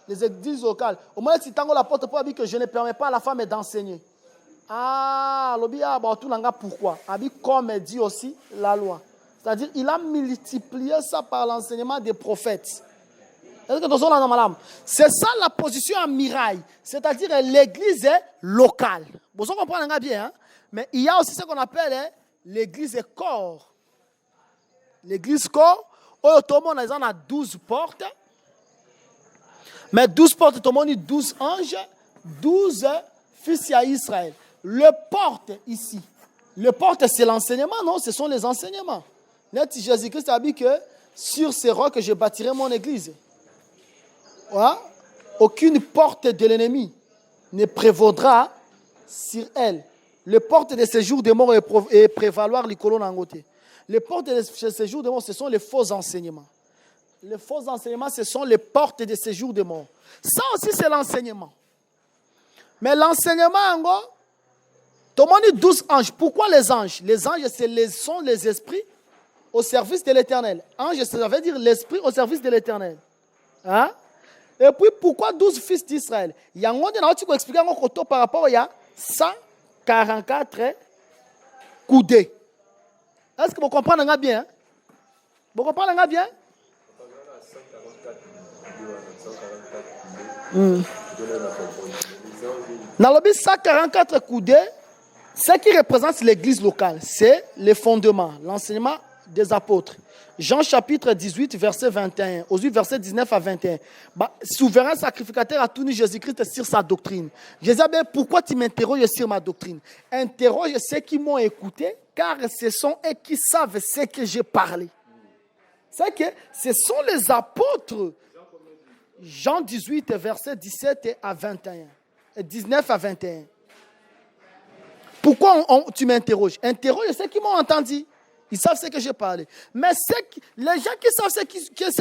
Les églises locales. Au moins, si tango l'apôtre Paul dit que je ne permets pas à la femme d'enseigner. Ah, pourquoi? Comme dit aussi la loi. C'est-à-dire, il a multiplié ça par l'enseignement des prophètes. C'est ça la position en miraille. C'est-à-dire l'église est locale. Vous comprenez bien, hein? Mais il y a aussi ce qu'on appelle l'église corps. L'église corps, tout le monde a 12 portes. Mais 12 portes, tout le monde dit 12 anges, 12 fils à Israël. Le porte ici. Le porte, c'est l'enseignement, non? Ce sont les enseignements. Jésus-Christ a dit que sur ces rocs, je bâtirai mon église. Voilà. Aucune porte de l'ennemi ne prévaudra sur elle. Les portes de séjour des morts et prévaloir les colonnes en côté. Les portes de séjour des morts, ce sont les faux enseignements. Les faux enseignements, ce sont les portes de séjour des morts. Ça aussi, c'est l'enseignement. Mais l'enseignement, en gros, tout le monde dit 12 anges. Pourquoi les anges? Les anges, sont les esprits au service de l'éternel. Ange, ça veut dire l'esprit au service de l'éternel. Hein? Et puis, pourquoi 12 fils d'Israël? Il y a un moment où tu peux expliquer par rapport à 144 coudées. Est-ce que vous comprenez bien? Vous comprenez bien? Dans le 144 coudées, ce qui représente l'église locale, c'est les fondements, l'enseignement des apôtres. Jean chapitre 18, verset 21, aujourd'hui verset 19 à 21. Souverain sacrificateur a tourné Jésus-Christ sur sa doctrine. Jésus a dit, pourquoi tu m'interroges sur ma doctrine? Interroge ceux qui m'ont écouté, car ce sont eux qui savent ce que j'ai parlé. C'est que ce sont les apôtres. Jean 18, verset 17 à 21. 19 à 21. Pourquoi tu m'interroges? Interroge ceux qui m'ont entendu. Ils savent ce que j'ai parlé. Mais les gens qui savent ce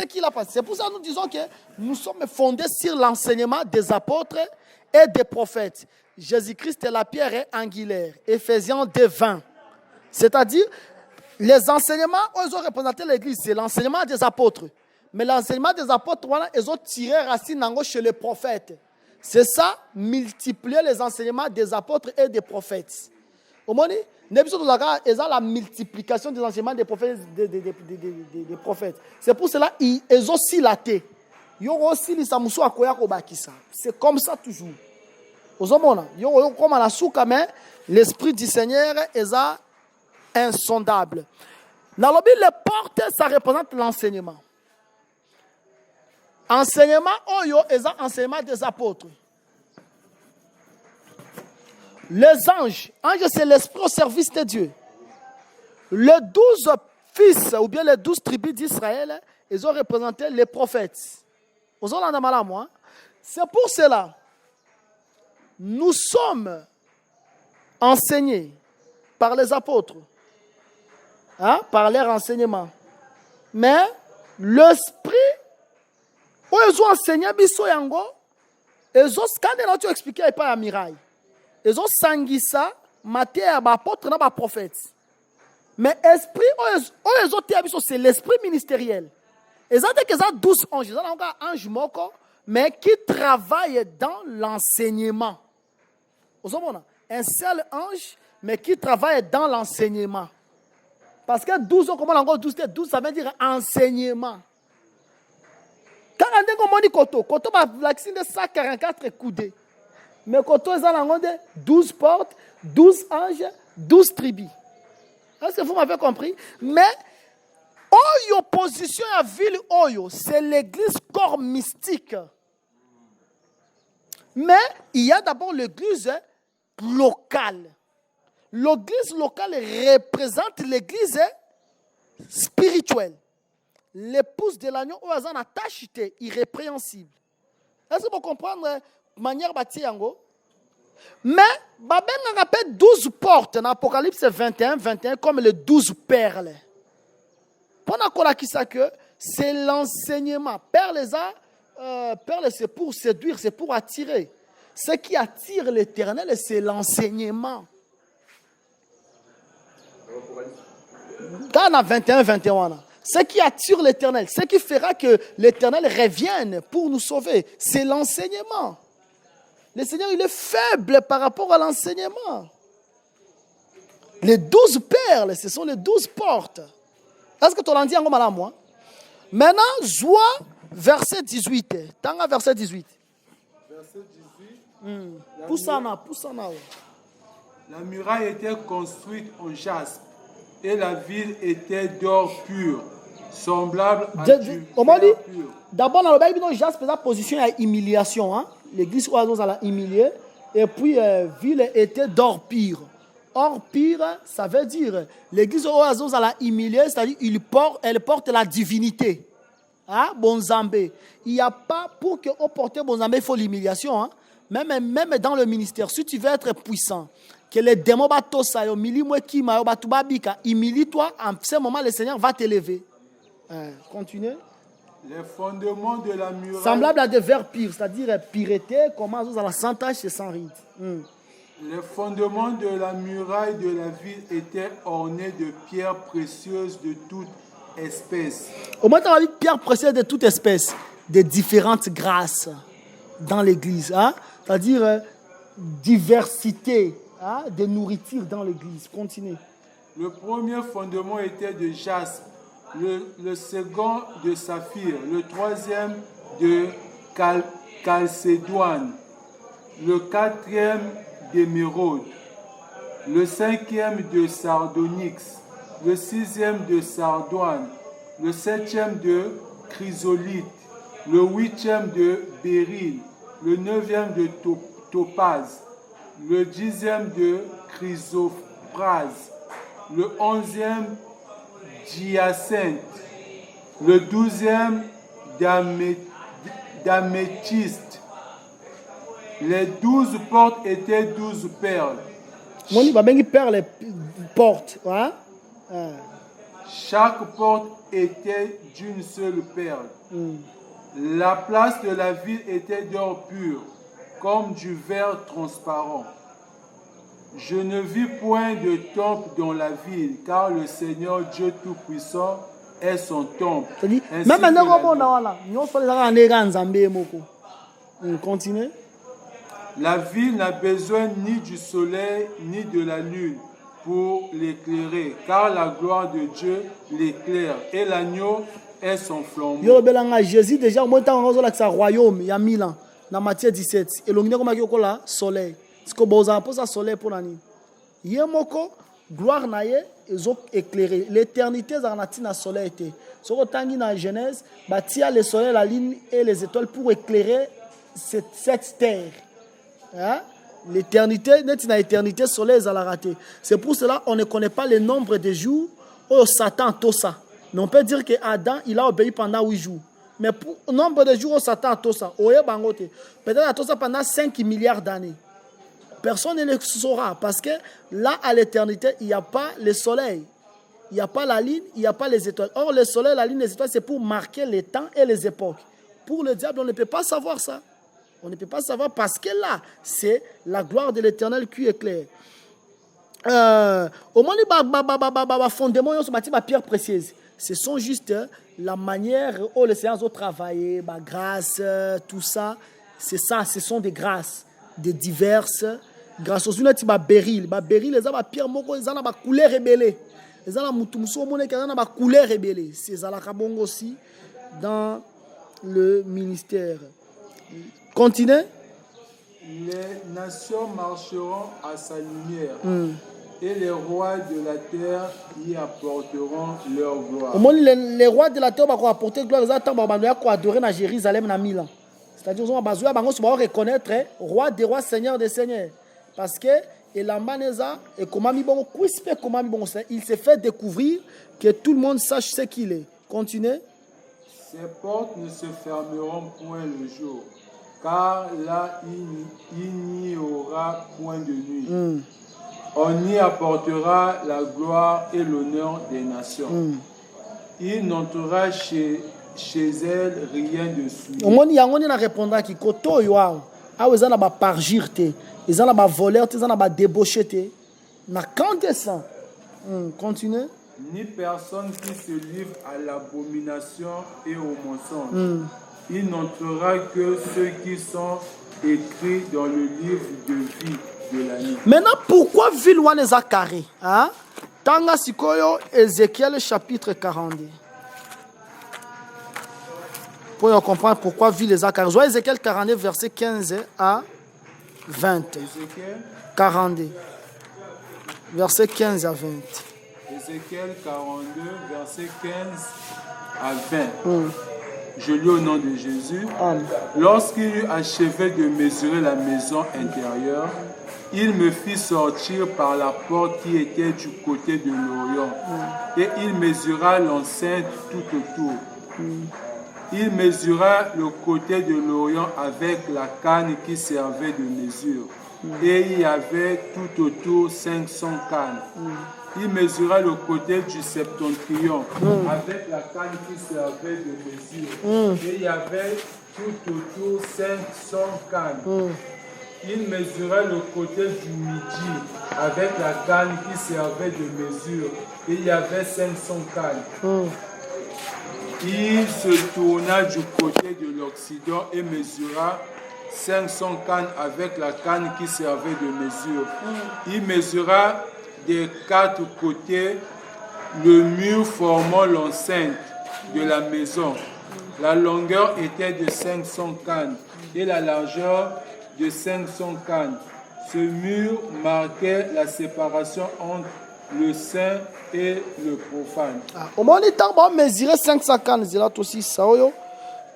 qu'il a passé. C'est pour ça que nous disons que nous sommes fondés sur l'enseignement des apôtres et des prophètes. Jésus-Christ est la pierre angulaire. Éphésiens 2, 20. C'est-à-dire, les enseignements, ils ont représenté l'église. C'est l'enseignement des apôtres. Mais l'enseignement des apôtres, voilà, ils ont tiré racine chez les prophètes. C'est ça, multiplier les enseignements des apôtres et des prophètes. Au moins, ils ont la multiplication des enseignements des prophètes. Des prophètes. C'est pour cela qu'ils ont silaté. Ils ont aussi les samousou à koya kobakisa. C'est comme ça toujours. Aux hommes, ils ont comme à la souka, mais l'esprit du Seigneur est insondable. Dans le Bible, les portes, ça représente l'enseignement. Enseignement, oyo, est enseignement des apôtres. Les anges, c'est l'esprit au service de Dieu. Les 12 fils, ou bien les 12 tribus d'Israël, ils ont représenté les prophètes. C'est pour cela, nous sommes enseignés par les apôtres, par leur enseignement. Mais l'esprit, où ils ont enseigné, ils ont expliqué par la miraille. Ils ont sanguissa, maté à apôtre et à prophète. Mais l'esprit, ils ont c'est l'esprit ministériel. Ils ont dit qu'ils ont 12 anges. Ils ont un ange moko, mais qui travaille dans l'enseignement. Un seul ange, mais qui travaille dans l'enseignement. Parce que 12 ans, comment on 12, 12, ça veut dire enseignement. Quand on dit Koto va vacciner 144 coudées. Mais Koto, ils ont 12 portes, 12 anges, 12 tribus. Est-ce que vous m'avez compris? Mais, Oyo, position à ville Oyo, c'est l'église corps mystique. Mais, il y a d'abord l'église locale. L'église locale représente l'église spirituelle. L'épouse de l'agneau, où elle a tâche irrépréhensible. Est-ce que vous comprenez de manière bâtie yango? Mais, Babel rappelle 12 portes dans Apocalypse 21, comme les 12 perles. Pendant qu'on a dit ça que c'est l'enseignement. Perles, c'est pour séduire, c'est pour attirer. Ce qui attire l'Éternel, c'est l'enseignement. Quand on a 21, ce qui attire l'Éternel, ce qui fera que l'Éternel revienne pour nous sauver, c'est l'enseignement. Le Seigneur, il est faible par rapport à l'enseignement. Les 12 perles, ce sont les 12 portes. Est-ce que tu l'as dit en mal à moi? Maintenant, Joie, verset 18. Tanga, verset 18. Verset 18. Poussana. La muraille était construite en jaspe et la ville était d'or pur, semblable à du fer pur. D'abord, dans le Bible, jaspe, la position à humiliation. L'église où elle a humilié. Et puis, la ville était d'or pur. Or pur, ça veut dire, l'église où elle a humilié, c'est-à-dire elle porte la divinité. Bonzambé. Il n'y a pas, pour que on porte Bonzambé, il faut l'humiliation. Même dans le ministère, si tu veux être puissant, que les démons humilie-toi, en ce moment, le Seigneur va t'élever. Continuez. Les fondements de la muraille. Semblable à des vers purs, c'est-à-dire pureté, comment à la sans tache et sans ride. Les fondements de la muraille de la ville étaient ornés de pierres précieuses de toute espèce. Au moins, tu as dit pierres précieuses de toute espèce, de différentes grâces dans l'église. C'est-à-dire diversité de nourriture dans l'église. Continuez. Le premier fondement était de jaspe, le second de saphir, le troisième de calcédoine, le quatrième d'émeraude, le cinquième de sardonyx, le sixième de sardoine, le septième de chrysolite, le huitième de béryl, le neuvième de topaz, le dixième de chrysoprase, le onzième d'hyacinthe, le douzième d'améthyste. Les 12 portes étaient 12 perles. Chaque porte était d'une seule perle. La place de la ville était d'or pur, comme du verre transparent. Je ne vis point de temple dans la ville, car le Seigneur Dieu Tout-Puissant est son temple. Continuez. La ville n'a besoin ni du soleil ni de la lune pour l'éclairer, car la gloire de Dieu l'éclaire et l'agneau est son flambeau. Jésus déjà au royaume il y a 1000 ans dans Matthieu 17. Et le soleil. Parce que soleil pour l'année. Yemoko gloire naie ils ont éclairé l'éternité zanati na soleil était ce que tangi na Genèse bâtir le soleil la lune et les étoiles pour éclairer cette terre hein? L'éternité net na éternité soleil a raté c'est pour cela on ne connaît pas le nombre de jours où Satan tout ça mais on peut dire que Adam il a obéi pendant 8 jours mais pour le nombre de jours où Satan tout ça peut-être tout ça pendant 5 milliards d'années. Personne ne le saura parce que là, à l'éternité, il n'y a pas le soleil, il n'y a pas la lune, il n'y a pas les étoiles. Or, le soleil, la lune, les étoiles, c'est pour marquer les temps et les époques. Pour le diable, on ne peut pas savoir ça. On ne peut pas savoir parce que là, c'est la gloire de l'éternel qui éclaire. Au moment où fondement, on se bâtit ma pierre précieuse. Ce sont juste la manière où les séances ont travaillé, ma grâce, tout ça. C'est ça, ce sont des grâces, des diverses. Grâce aux unes, ma béryl, les ma pierre moko, ils ont ma couleur rebellée. Ils ont la moutoumso, ils ont ma couleur rebellée. C'est ça la kabongo aussi dans le ministère. Continuez. Les nations marcheront à sa lumière. Et les rois de la terre y apporteront leur gloire. Les rois de la terre vont apporter gloire. Ils vont adorer dans Jérusalem dans 1000 ans. C'est-à-dire qu'ils vont reconnaître roi des rois, seigneur des seigneurs. Parce que il s'est fait découvrir que tout le monde sache ce qu'il est. Continuez. Ces portes ne se fermeront point le jour, car là il n'y aura point de nuit. On y apportera la gloire et l'honneur des nations. Il n'entrera chez elle rien de souillé. On y répondra qui koto yoao. Ah ils ont ba parjirte, ils ont ba voleur, ils ont ba débauché. Na quand ça. Continuez. Ni personne qui se livre à l'abomination et au mensonge. Il n'entrera que ceux qui sont écrits dans le livre de vie de la vie. Maintenant, pourquoi ville wana eza carré? Hein? Tanga sikoyo Ézéchiel chapitre 42. Pour comprendre pourquoi ville eza carré. Soit Ézéchiel 42 verset 15 à 20. Ézéchiel 42 verset 15 à 20. Ézéchiel 42 verset 15 à 20. Je lis au nom de Jésus. Lorsqu'il eut achevé de mesurer la maison intérieure, il me fit sortir par la porte qui était du côté de l'Orient. Et il mesura l'enceinte tout autour. Il mesura le côté de l'Orient avec la canne qui servait de mesure. Et il y avait tout autour 500 cannes. Il mesura le côté du septentrion avec la canne qui servait de mesure. Et il y avait tout autour 500 cannes. Il mesura le côté du midi avec la canne qui servait de mesure. Et il y avait 500 cannes. Il se tourna du côté de l'Occident et mesura 500 cannes avec la canne qui servait de mesure. Il mesura des 4 côtés le mur formant l'enceinte de la maison. La longueur était de 500 cannes et la largeur de 500 cannes. Ce mur marquait la séparation entre le saint et le profane. Au moment où on va mesurer 500 cannes,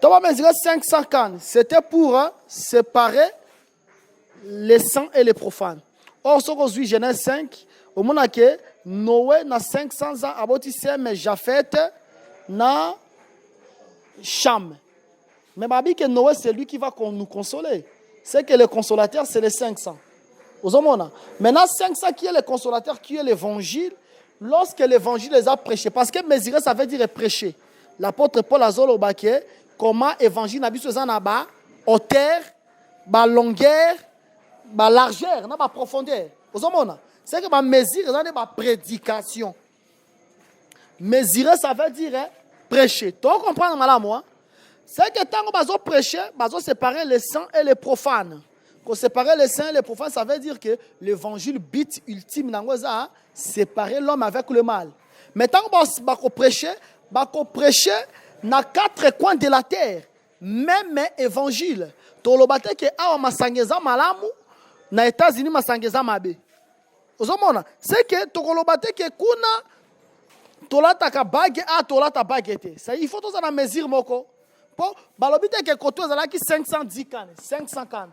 on va mesurer 500 cannes. C'était pour séparer les saints et les profanes. Or, ce qu'on suit Genèse 5, au moment où Noé, na 500 ans, a mais Japheth, na Cham. Mais Babi que Noé, c'est lui qui va nous consoler. C'est que le consolateur, c'est les 500. Maintenant, 500 qui est le consolateur, qui est l'évangile, lorsque l'évangile les a prêchés, parce que mesurer, ça veut dire prêcher. L'apôtre Paul a dit comment l'évangile n'a pas hauteur, longueur, largeur, n'a pas profondeur. C'est que mesurer, ça n'est pas prédication. Mesurer, ça veut dire prêcher. Tu comprends, moi? C'est que tant qu'on va prêcher, on va séparer les saints et les profanes. Pour séparer les saints et les profanes, ça veut dire que l'évangile but ultime, séparer l'homme avec le mal. Mais tant qu'on va prêcher dans 4 coins de la terre, même évangile. Tout le bâtiment que a masangeza malamu, na États-Unis masangeza mabe. ozomona c'est que tokoloba te ke kuna tolataka bague a tolata bague te ça il faut tozala mesure moko po balobi te ke koto ezalaki 510 cannes 500 cannes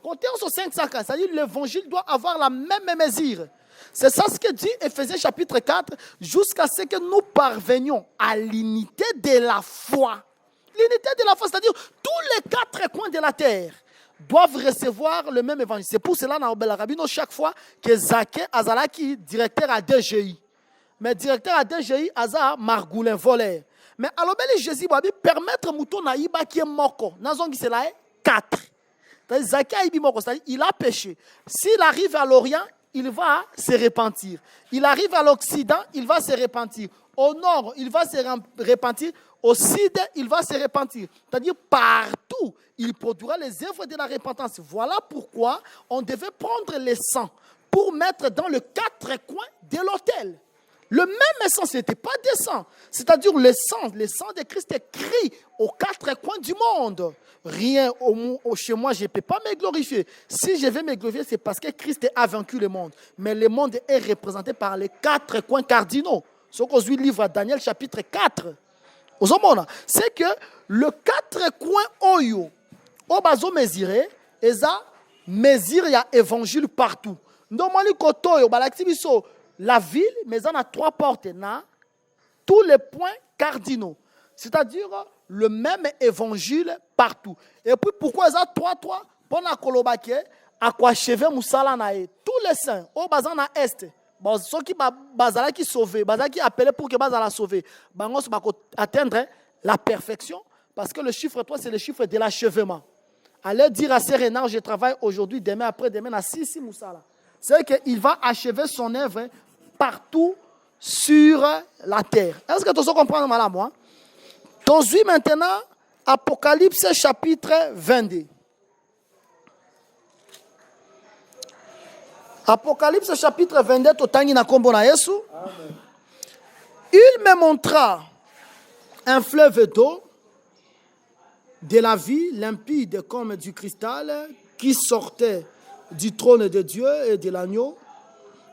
compter sur 500 cannes c'est-à-dire l'évangile doit avoir la même mesure. C'est ça ce que dit Éphésiens chapitre 4 jusqu'à ce que nous parvenions à l'unité de la foi. L'unité de la foi, c'est-à-dire tous les 4 coins de la terre doivent recevoir le même évangile. C'est pour cela dans le Rabino chaque fois que Zaké Azalaki directeur à DGI. Mais directeur à DGI Aza Margoulin voleur. Mais alors Jésus va permettre mouton naïba qui est moko. Nazongi c'est là 4. Zaké Aibi moko, c'est-à-dire il a péché. S'il arrive à l'Orient, il va se repentir. Il arrive à l'Occident, il va se repentir. Au nord, il va se repentir. Au sud, il va se repentir. C'est-à-dire partout, il produira les œuvres de la repentance. Voilà pourquoi on devait prendre le sang pour mettre dans les 4 coins de l'autel. Le même sang, ce n'était pas des sang. C'est-à-dire le sang de Christ est crie aux 4 coins du monde. Rien chez moi, je ne peux pas me glorifier. Si je vais me glorifier, c'est parce que Christ a vaincu le monde. Mais le monde est représenté par les 4 coins cardinaux. Ce qu'on dit livre Daniel chapitre 4. C'est que le 4 coins oyo, au bazo mesuré, eza mesure ya évangile partout. Normalement, kotoyo balaktibiso la ville, mais on a 3 portes na tous les points cardinaux. C'est-à-dire le même évangile partout. Et puis pourquoi ça 3 pour na kolobake à quoi chevet musala nae tous les saints au bazan na est. Bon, ceux qui bazala qui sauvé, bazala qui appelé pour que bazala sauvé, bangos bako atteindre la perfection parce que le chiffre 3 c'est le chiffre de l'achèvement. Allez dire à Sérénard, je travaille aujourd'hui, demain, après-demain à Sissi Moussala. C'est qu'il va achever son œuvre partout sur la terre. Est-ce que tu comprends mal à moi? Tons maintenant Apocalypse chapitre 22. Apocalypse chapitre 22, totangi na kombo na Yesu. Il me montra un fleuve d'eau de la vie limpide comme du cristal qui sortait du trône de Dieu et de l'agneau.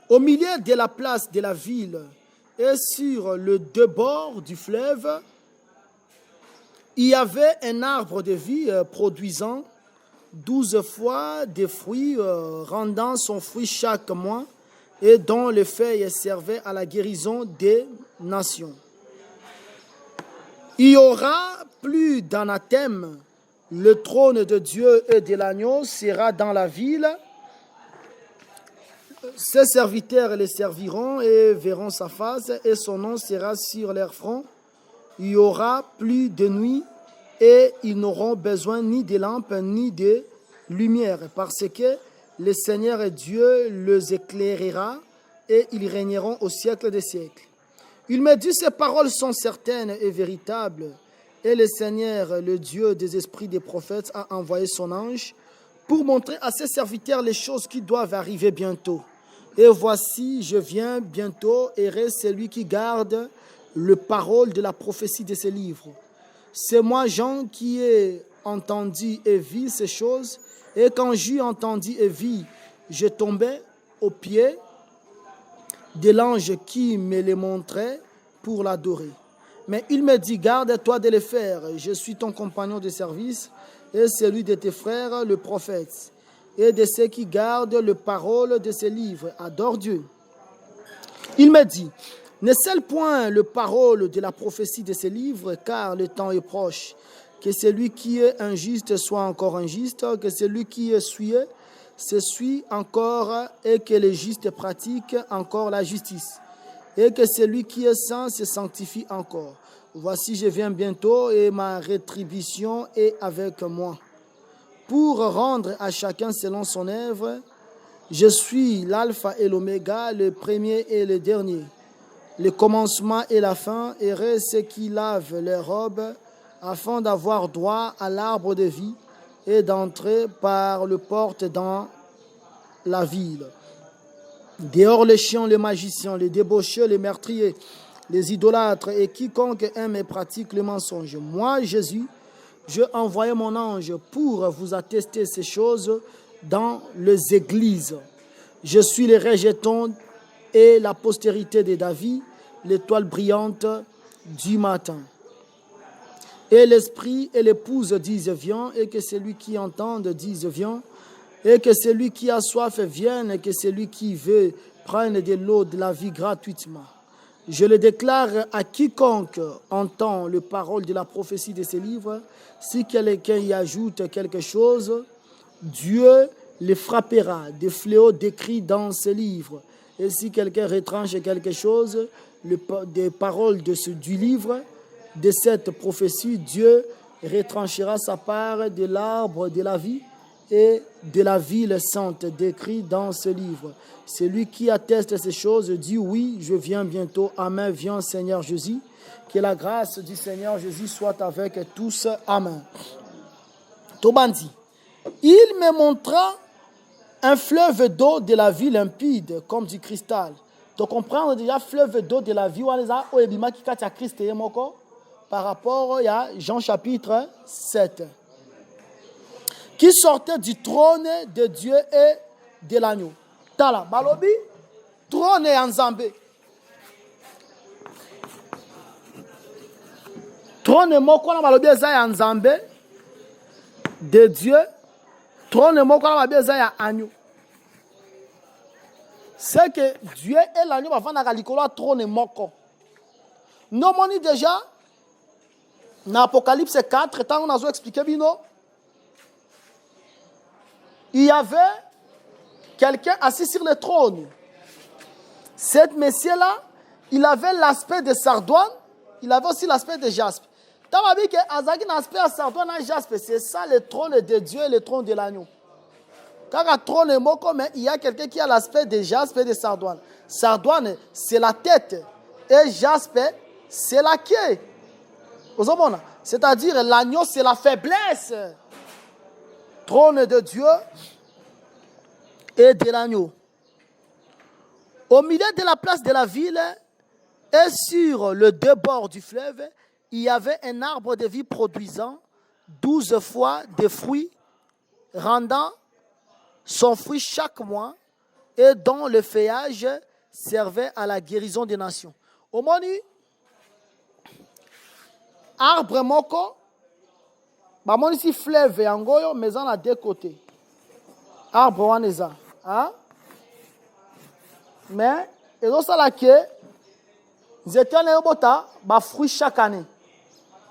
Au milieu de la place de la ville et sur les 2 bords du fleuve, il y avait un arbre de vie produisant 12 fois des fruits, rendant son fruit chaque mois, et dont les feuilles servaient à la guérison des nations. Il y aura plus d'anathème. Le trône de Dieu et de l'agneau sera dans la ville. Ses serviteurs les serviront et verront sa face, et son nom sera sur leur front. Il y aura plus de nuit, et ils n'auront besoin ni de lampes ni de lumière, parce que le Seigneur Dieu les éclairera, et ils régneront au siècle des siècles. Il me dit, ces paroles sont certaines et véritables, et le Seigneur, le Dieu des esprits des prophètes, a envoyé son ange pour montrer à ses serviteurs les choses qui doivent arriver bientôt. Et voici, je viens bientôt, et reste celui qui garde les paroles de la prophétie de ces livres. C'est moi, Jean, qui ai entendu et vu ces choses, et quand j'eus entendu et vu, je tombais aux pieds de l'ange qui me les montrait pour l'adorer. Mais il me dit, garde-toi de les faire, je suis ton compagnon de service, et celui de tes frères, le prophète, et de ceux qui gardent les paroles de ces livres, adore Dieu. Il me dit, ne scelle point les paroles de la prophétie de ces livres, car le temps est proche. Que celui qui est injuste soit encore injuste, que celui qui est souillé se suit encore, et que les justes pratiquent encore la justice, et que celui qui est saint se sanctifie encore. Voici, je viens bientôt, et ma rétribution est avec moi, pour rendre à chacun selon son œuvre. Je suis l'alpha et l'oméga, le premier et le dernier, le commencement et la fin. Heureux ceux qui lavent leurs robes, afin d'avoir droit à l'arbre de vie et d'entrer par le porte dans la ville. Dehors les chiens, les magiciens, les débauchés, les meurtriers, les idolâtres et quiconque aime et pratique le mensonge. Moi, Jésus, je envoyais mon ange pour vous attester ces choses dans les églises. Je suis le rejeton et la postérité de David, l'étoile brillante du matin. Et l'esprit et l'épouse disent viens, et que celui qui entend dise viens, et que celui qui a soif vienne, et que celui qui veut prenne de l'eau de la vie gratuitement. Je le déclare à quiconque entend les paroles de la prophétie de ces livres, si quelqu'un y ajoute quelque chose, Dieu le frappera des fléaux décrits dans ces livres. Et si quelqu'un retranche quelque chose, des paroles du livre, de cette prophétie, Dieu retranchera sa part de l'arbre de la vie et de la ville sainte décrit dans ce livre. Celui qui atteste ces choses dit oui, je viens bientôt. Amen. Viens Seigneur Jésus. Que la grâce du Seigneur Jésus soit avec tous. Amen. Tobandi. Il me montra un fleuve d'eau de la vie limpide comme du cristal. Tu comprends déjà fleuve d'eau de la vie par rapport à Jean chapitre 7. Qui sortait du trône de Dieu et de l'agneau. Tala, balobi, trône et Nzambe. Trône moko na balobi eza ya Nzambe de Dieu. Trône moko na balobi eza ya agneau. C'est que Dieu et l'agneau vont na likolo trône moko. Non moni déjà dans Apocalypse 4, tant on a expliqué bino. Il y avait quelqu'un assis sur le trône. Cet monsieur-là, il avait l'aspect de sardoine, il avait aussi l'aspect de jaspe. Tu as vu que Azaki a l'aspect de sardoine et jaspe, c'est ça le trône de Dieu et le trône de l'agneau. Quand le trône est moko, mais il y a quelqu'un qui a l'aspect de jaspe et de sardoine. Sardoine, c'est la tête. Et jaspe, c'est la queue. C'est-à-dire l'agneau, c'est la faiblesse. Trône de Dieu et de l'agneau. Au milieu de la place de la ville et sur le deux bords du fleuve, il y avait un arbre de vie produisant 12 fois des fruits, rendant son fruit chaque mois et dont le feuillage servait à la guérison des nations. Au moni, arbre moko, bah mon ici fleuve et angoyo, mais on a deux côtés. Arbre waneza, hein? Mais et donc ça là que zétan et obota bah fruit chaque année.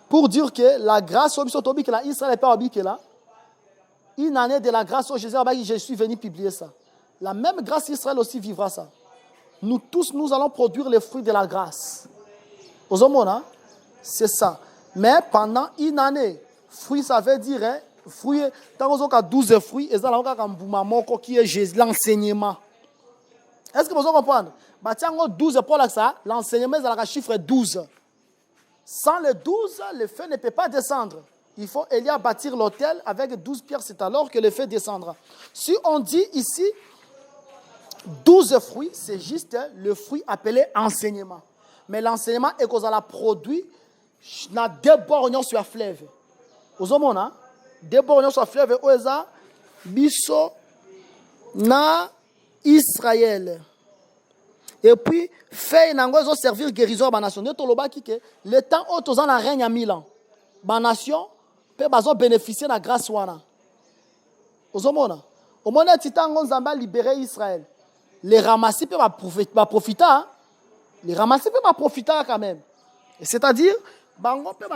Pour dire que la grâce au biso tobi que la Israël pas obi que là. Une année de la grâce au Jésus, je suis venu publier ça. La même grâce Israël aussi vivra ça. Nous tous nous allons produire les fruits de la grâce. Aux hommes, hein? C'est ça. Mais pendant une année, fruit, ça veut dire, hein, fruit, tant qu'on a 12 fruits, et ça, qui est l'enseignement. Est-ce que vous comprenez? Bah, tiens, 12 pour ça, l'enseignement, c'est le chiffre 12. Sans le 12, le feu ne peut pas descendre. Il faut Élia bâtir l'autel avec 12 pierres, c'est alors que le feu descendra. Si on dit ici 12 fruits, c'est juste le fruit appelé enseignement. Mais l'enseignement est qu'on a produit na deux bords sur la fleuve. Vous avez vu, deux bords sur la fleuve, oeza biso na Israël. Et puis, fait nango servir guérison à la nation. Le temps où tous en règne à 1000 ans, la nation peut bénéficier de la grâce wana. Vous avez vu, au moment où Titango Zamba libérer Israël, les ramasser peuvent profiter. Les ramasser peuvent profiter quand même. C'est-à-dire, bango peut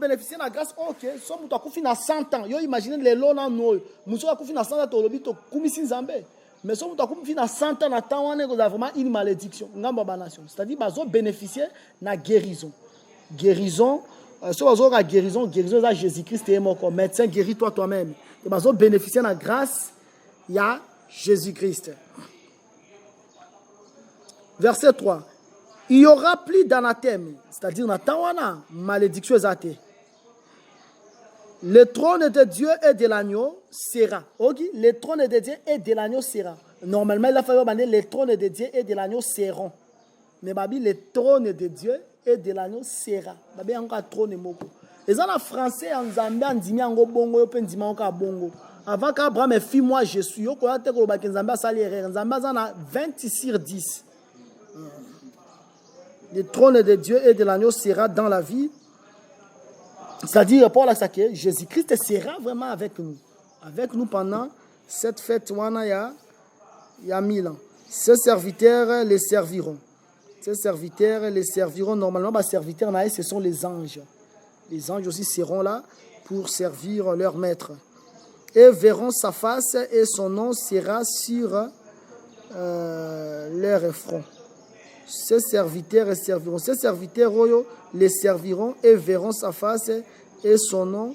bénéficier de la grâce. Ok, si on a coufi na 100 ans, yo imaginez les lots là nous. Muso a coufi na 100 ans to lobi to kumisi Zambé. Mais si on a coufi na 100 ans na temps on est vraiment une malédiction. Ngamba ba nation. C'est-à-dire bazo bénéficier na guérison. Guérison, si on a guérison à Jésus-Christ est mort comme médecin guéris toi-même. Et bazo bénéficier de la grâce il y a Jésus-Christ. Verset 3. Il y aura plus d'anathème, c'est-à-dire na malédiction exatée. Le trône de Dieu et de l'agneau sera. Ok, le trône de Dieu et de l'agneau sera. Normalement, il a fallu dire le trône de Dieu et de l'agneau seront. Mais babi le trône de Dieu et de l'agneau sera. Babi encore trône moko. Et ça en français en Zambie en dimi ango bongo yo pe ndima encore bongo. Avant qu'Abraham ait fui, moi je suis. Au Koya Teko Loba Kenzamba Salire. Nzamba Zana 20 sur 10. Le trône de Dieu et de l'agneau sera dans la vie. C'est-à-dire, Paul a saqué, Jésus-Christ sera vraiment avec nous. Avec nous pendant cette fête, il y a 1000 ans. Ces serviteurs les serviront. Ces serviteurs les serviront. Normalement, les serviteurs, ce sont les anges. Les anges aussi seront là pour servir leur maître. Et verront sa face et son nom sera sur leur front. Ces serviteurs les serviront. Ces serviteurs royaux les serviront et verront sa face et son nom.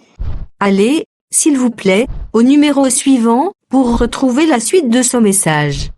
Allez, s'il vous plaît, au numéro suivant, pour retrouver la suite de ce message.